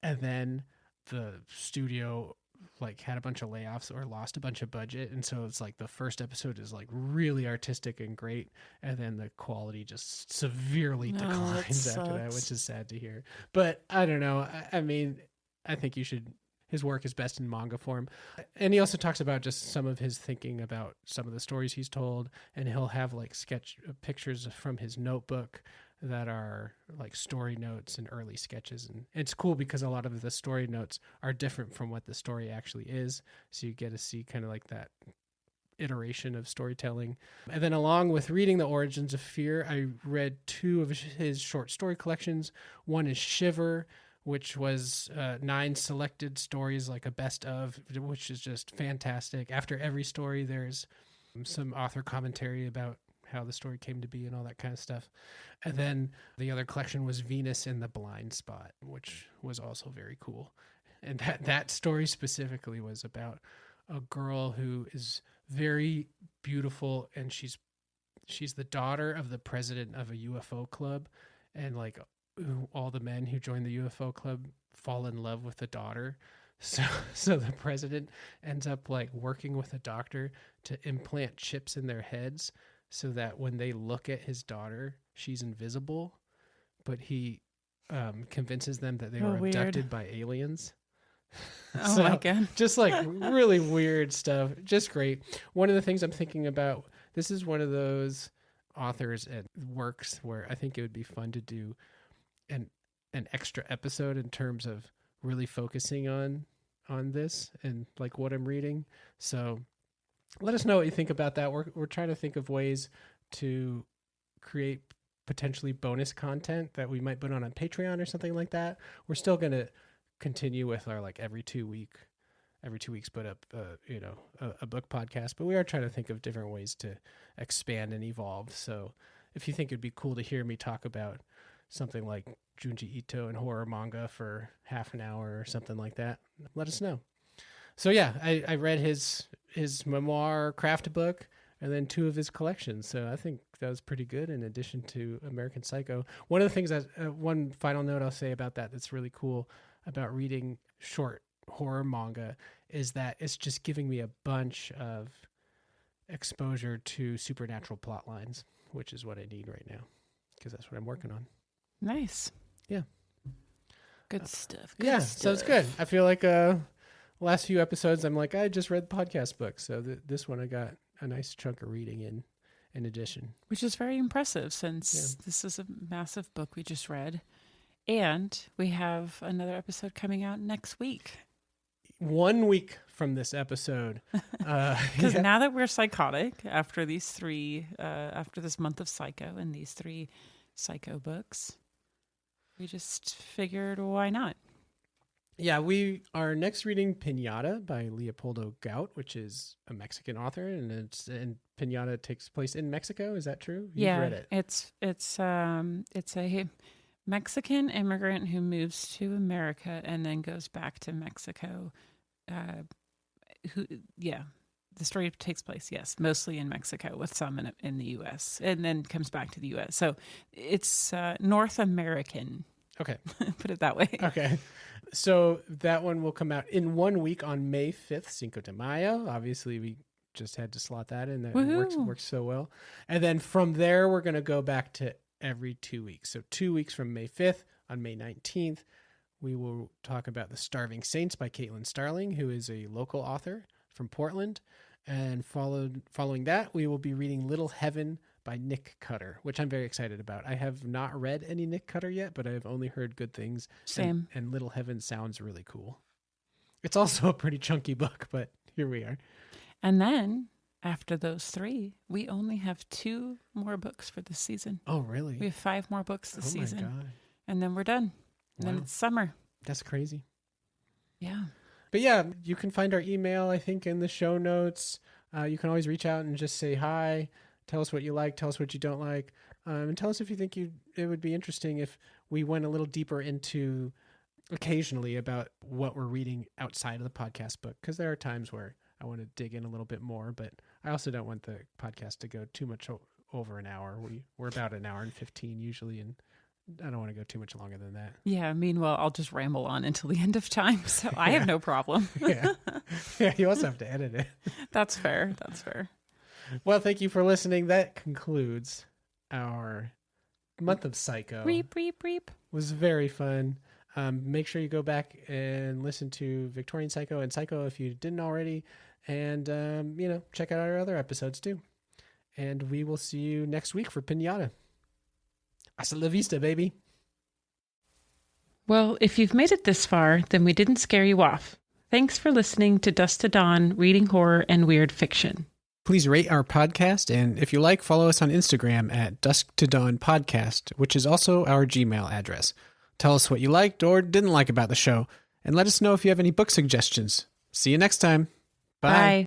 B: And then the studio like had a bunch of layoffs or lost a bunch of budget. And so it's like the first episode is like really artistic and great. And then the quality just severely declines after that, which is sad to hear. But I don't know. I mean, I think his work is best in manga form. And he also talks about just some of his thinking about some of the stories he's told. And he'll have like sketch pictures from his notebook that are like story notes and early sketches. And it's cool because a lot of the story notes are different from what the story actually is. So you get to see kind of like that iteration of storytelling. And then along with reading The Origins of Fear, I read 2 of his short story collections. One is Shiver, which was 9 selected stories, like a best of, which is just fantastic. After every story, there's some author commentary about how the story came to be and all that kind of stuff. And then the other collection was Venus in the Blind Spot, which was also very cool. And that story specifically was about a girl who is very beautiful, and she's the daughter of the president of a UFO club, and like all the men who join the UFO club fall in love with the daughter. So the president ends up like working with a doctor to implant chips in their heads so that when they look at his daughter, she's invisible, but he convinces them that they were abducted by aliens.
A: Oh my God.
B: Just like really weird stuff. Just great. One of the things I'm thinking about, this is one of those authors and works where I think it would be fun to do an extra episode in terms of really focusing on this and like what I'm reading. So let us know what you think about that. We're trying to think of ways to create potentially bonus content that we might put on Patreon or something like that. We're still going to continue with our like every 2 weeks put up a book podcast, but we are trying to think of different ways to expand and evolve. So if you think it'd be cool to hear me talk about something like Junji Ito and horror manga for half an hour or something like that, let us know. So yeah, I read his memoir craft book and then 2 of his collections. So I think that was pretty good in addition to American Psycho. One of the things that one final note I'll say about that's really cool about reading short horror manga is that it's just giving me a bunch of exposure to supernatural plot lines, which is what I need right now because that's what I'm working on.
A: Nice.
B: Yeah.
A: Good stuff.
B: So it's good. I feel like last few episodes, I'm like, I just read the podcast book. So this one I got a nice chunk of reading in addition.
A: Which is very impressive since this is a massive book we just read. And we have another episode coming out next week.
B: 1 week from this episode.
A: Because now that we're psychotic, after these 3, after this month of Psycho and these 3 Psycho books, we just figured, why not?
B: Yeah, we are next reading Piñata by Leopoldo Gout, which is a Mexican author, and Piñata takes place in Mexico. Is that true? You've read it.
A: It's a Mexican immigrant who moves to America and then goes back to Mexico. The story takes place, yes, mostly in Mexico with some in the U.S. and then comes back to the U.S. So it's North American.
B: Okay. Put it that way. Okay. So that one will come out in 1 week on May 5th, Cinco de Mayo. Obviously, we just had to slot that in. That works so well. And then from there, we're going to go back to every 2 weeks. So 2 weeks from May 5th, on May 19th, we will talk about The Starving Saints by Caitlin Starling, who is a local author from Portland. And following that, we will be reading Little Heaven by Nick Cutter, which I'm very excited about. I have not read any Nick Cutter yet, but I've only heard good things.
A: Same.
B: And Little Heaven sounds really cool. It's also a pretty chunky book, but here we are.
A: And then after those 3, we only have 2 more books for this season.
B: Oh, really?
A: We have 5 more books this season.
B: Oh, my God.
A: And then we're done. And then it's summer.
B: That's crazy.
A: Yeah.
B: But yeah, you can find our email, I think, in the show notes. You can always reach out and just say hi. Tell us what you like. Tell us what you don't like. And tell us if you think it would be interesting if we went a little deeper into occasionally about what we're reading outside of the podcast book. Because there are times where I want to dig in a little bit more, but I also don't want the podcast to go too much over an hour. We're about an hour and 15 usually, and I don't want to go too much longer than that.
A: Yeah. Meanwhile, I'll just ramble on until the end of time. So I have no problem.
B: Yeah. You also have to edit it.
A: That's fair.
B: Well, thank you for listening. That concludes our month of Psycho.
A: Reap. It
B: was very fun. Make sure you go back and listen to Victorian Psycho and Psycho if you didn't already. And, check out our other episodes too. And we will see you next week for Piñata. Hasta la vista, baby.
A: Well, if you've made it this far, then we didn't scare you off. Thanks for listening to Dust to Dawn, reading horror and weird fiction.
B: Please rate our podcast, and if you like, follow us on Instagram at Dusk to Dawn Podcast, which is also our Gmail address. Tell us what you liked or didn't like about the show, and let us know if you have any book suggestions. See you next time. Bye.
A: Bye.